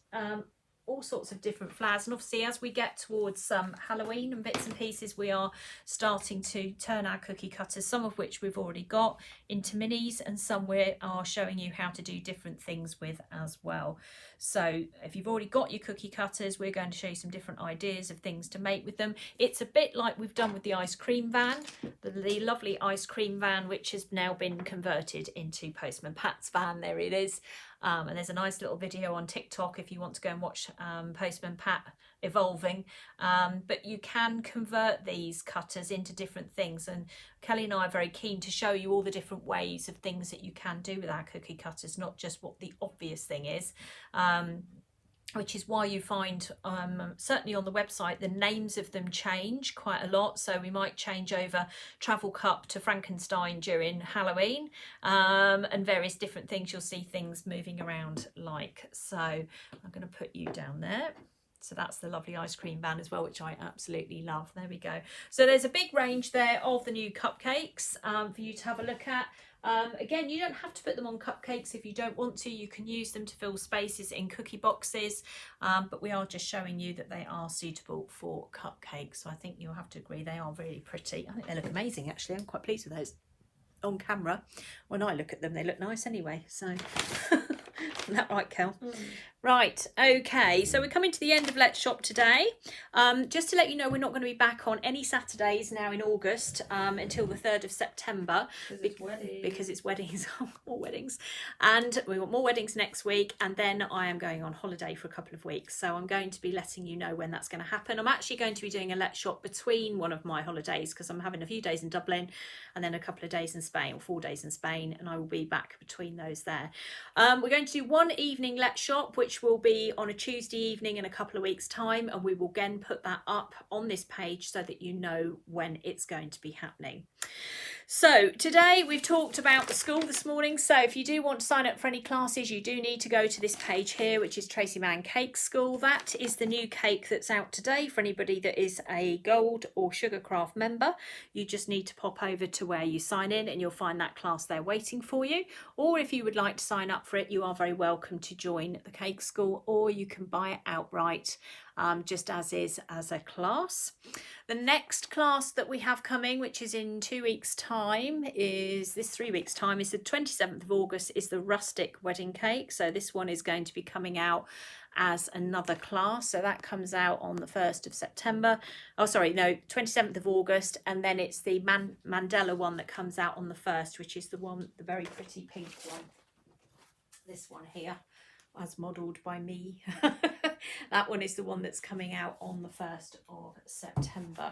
all sorts of different flowers, and obviously as we get towards Halloween and bits and pieces, we are starting to turn our cookie cutters, some of which we've already got, into minis, and some we are showing you how to do different things with as well. So if you've already got your cookie cutters, we're going to show you some different ideas of things to make with them. It's a bit like we've done with the ice cream van, the lovely ice cream van, which has now been converted into Postman Pat's van. There it is. And there's a nice little video on TikTok if you want to go and watch Postman Pat evolving. But you can convert these cutters into different things, and Kelly and I are very keen to show you all the different ways of things that you can do with our cookie cutters, not just what the obvious thing is. Which is why you find certainly on the website the names of them change quite a lot. So we might change over Travel Cup to Frankenstein during Halloween, and various different things. You'll see things moving around like so. I'm going to put you down there. So that's the lovely ice cream van as well, which I absolutely love. There we go. So there's a big range there of the new cupcakes for you to have a look at. Again, you don't have to put them on cupcakes if you don't want to. You can use them to fill spaces in cookie boxes, but we are just showing you that they are suitable for cupcakes. So I think you'll have to agree they are really pretty. I think they look amazing, actually. I'm quite pleased with those on camera. When I look at them, they look nice anyway. So isn't that right, Kel? Right, okay, so we're coming to the end of Let's Shop today. Just to let you know, we're not going to be back on any Saturdays now in August until the 3rd of September. Because it's weddings, more weddings. And we want more weddings next week, and then I am going on holiday for a couple of weeks. So I'm going to be letting you know when that's going to happen. I'm actually going to be doing a Let's Shop between one of my holidays, because I'm having a few days in Dublin and then a couple of days in Spain, or 4 days in Spain, and I will be back between those there. We're going to do one evening Let's Shop, which will be on a Tuesday evening in a couple of weeks' time, and we will again put that up on this page so that you know when it's going to be happening. So today we've talked about the school this morning, so if you do want to sign up for any classes, you do need to go to this page here, which is Tracy Mann Cake School. That is the new cake that's out today for anybody that is a Gold or Sugarcraft member. You just need to pop over to where you sign in, and you'll find that class there waiting for you. Or if you would like to sign up for it, you are very welcome to join the cake school, or you can buy it outright, just as is as a class. The next class that we have coming, which is in 2 weeks' time, is this 3 weeks' time, is the 27th of August, is the Rustic wedding cake. So this one is going to be coming out as another class. So that comes out on the 1st of September. Oh, sorry, no, 27th of August. And then it's the Mandela one that comes out on the 1st, which is the one, the very pretty pink one. This one here, as modelled by me. That one is the one that's coming out on the 1st of September.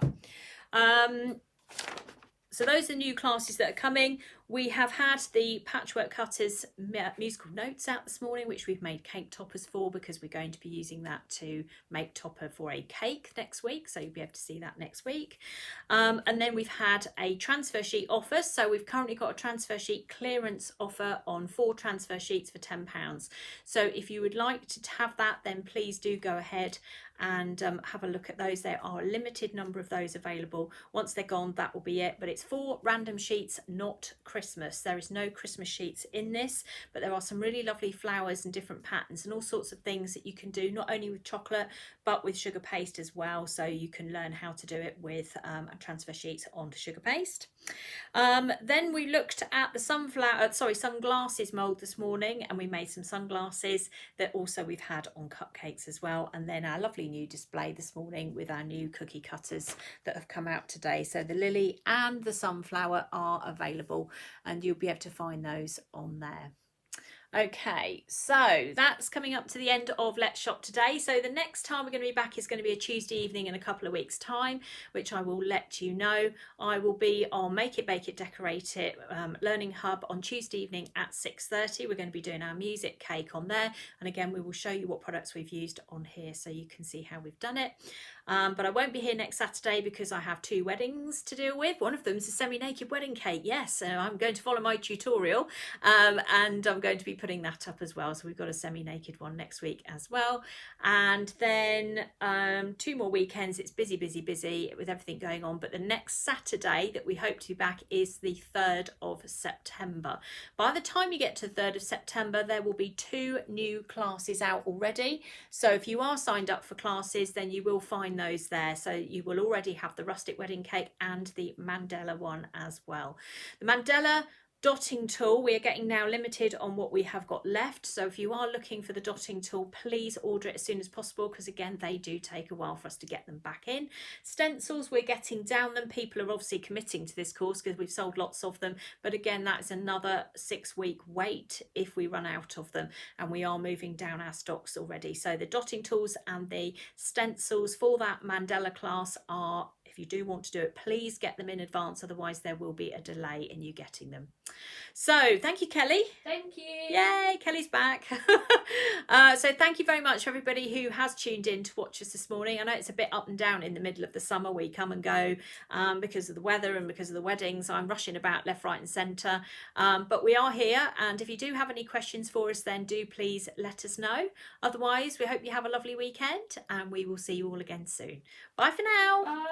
So those are new classes that are coming. We have had the Patchwork Cutters musical notes out this morning, which we've made cake toppers for, because we're going to be using that to make topper for a cake next week. So you'll be able to see that next week. And then we've had a transfer sheet offer. So we've currently got a transfer sheet clearance offer on 4 transfer sheets for £10. So if you would like to have that, then please do go ahead and have a look at those. There are a limited number of those available. Once they're gone, that will be it. But it's 4 random sheets, not Christmas. There is no Christmas sheets in this, but there are some really lovely flowers and different patterns and all sorts of things that you can do, not only with chocolate but with sugar paste as well. So you can learn how to do it with transfer sheets onto sugar paste. Then we looked at the sunglasses mold this morning, and we made some sunglasses that also we've had on cupcakes as well. And then our lovely new display this morning with our new cookie cutters that have come out today. So the lily and the sunflower are available, and you'll be able to find those on there. Okay, so that's coming up to the end of Let's Shop today. So the next time we're going to be back is going to be a Tuesday evening in a couple of weeks' time, which I will let you know. I will be on Make It, Bake It, Decorate It Learning Hub on Tuesday evening at 6:30. We're going to be doing our music cake on there. And again, we will show you what products we've used on here so you can see how we've done it. But I won't be here next Saturday because I have 2 weddings to deal with. One of them is a semi-naked wedding cake. Yes, so I'm going to follow my tutorial and I'm going to be putting that up as well. So we've got a semi-naked one next week as well. And then 2 more weekends. It's busy with everything going on. But the next Saturday that we hope to be back is the 3rd of September. By the time you get to the 3rd of September, there will be 2 new classes out already. So if you are signed up for classes, then you will find those there. So you will already have the Rustic wedding cake and the Mandela one as well. The Mandela dotting tool, we are getting now limited on what we have got left. So if you are looking for the dotting tool, please order it as soon as possible, because again, they do take a while for us to get them back in. Stencils, we're getting down them. People are obviously committing to this course because we've sold lots of them. But again, that is another 6-week wait if we run out of them, and we are moving down our stocks already. So the dotting tools and the stencils for that Mandela class are, if you do want to do it, please get them in advance, otherwise there will be a delay in you getting them. So thank you, Kelly. Thank you. Yay, Kelly's back. So thank you very much for everybody who has tuned in to watch us this morning. I know it's a bit up and down in the middle of the summer. We come and go because of the weather and because of the weddings. I'm rushing about left, right and centre. But we are here, and if you do have any questions for us, then do please let us know. Otherwise, we hope you have a lovely weekend, and we will see you all again soon. Bye for now. Bye.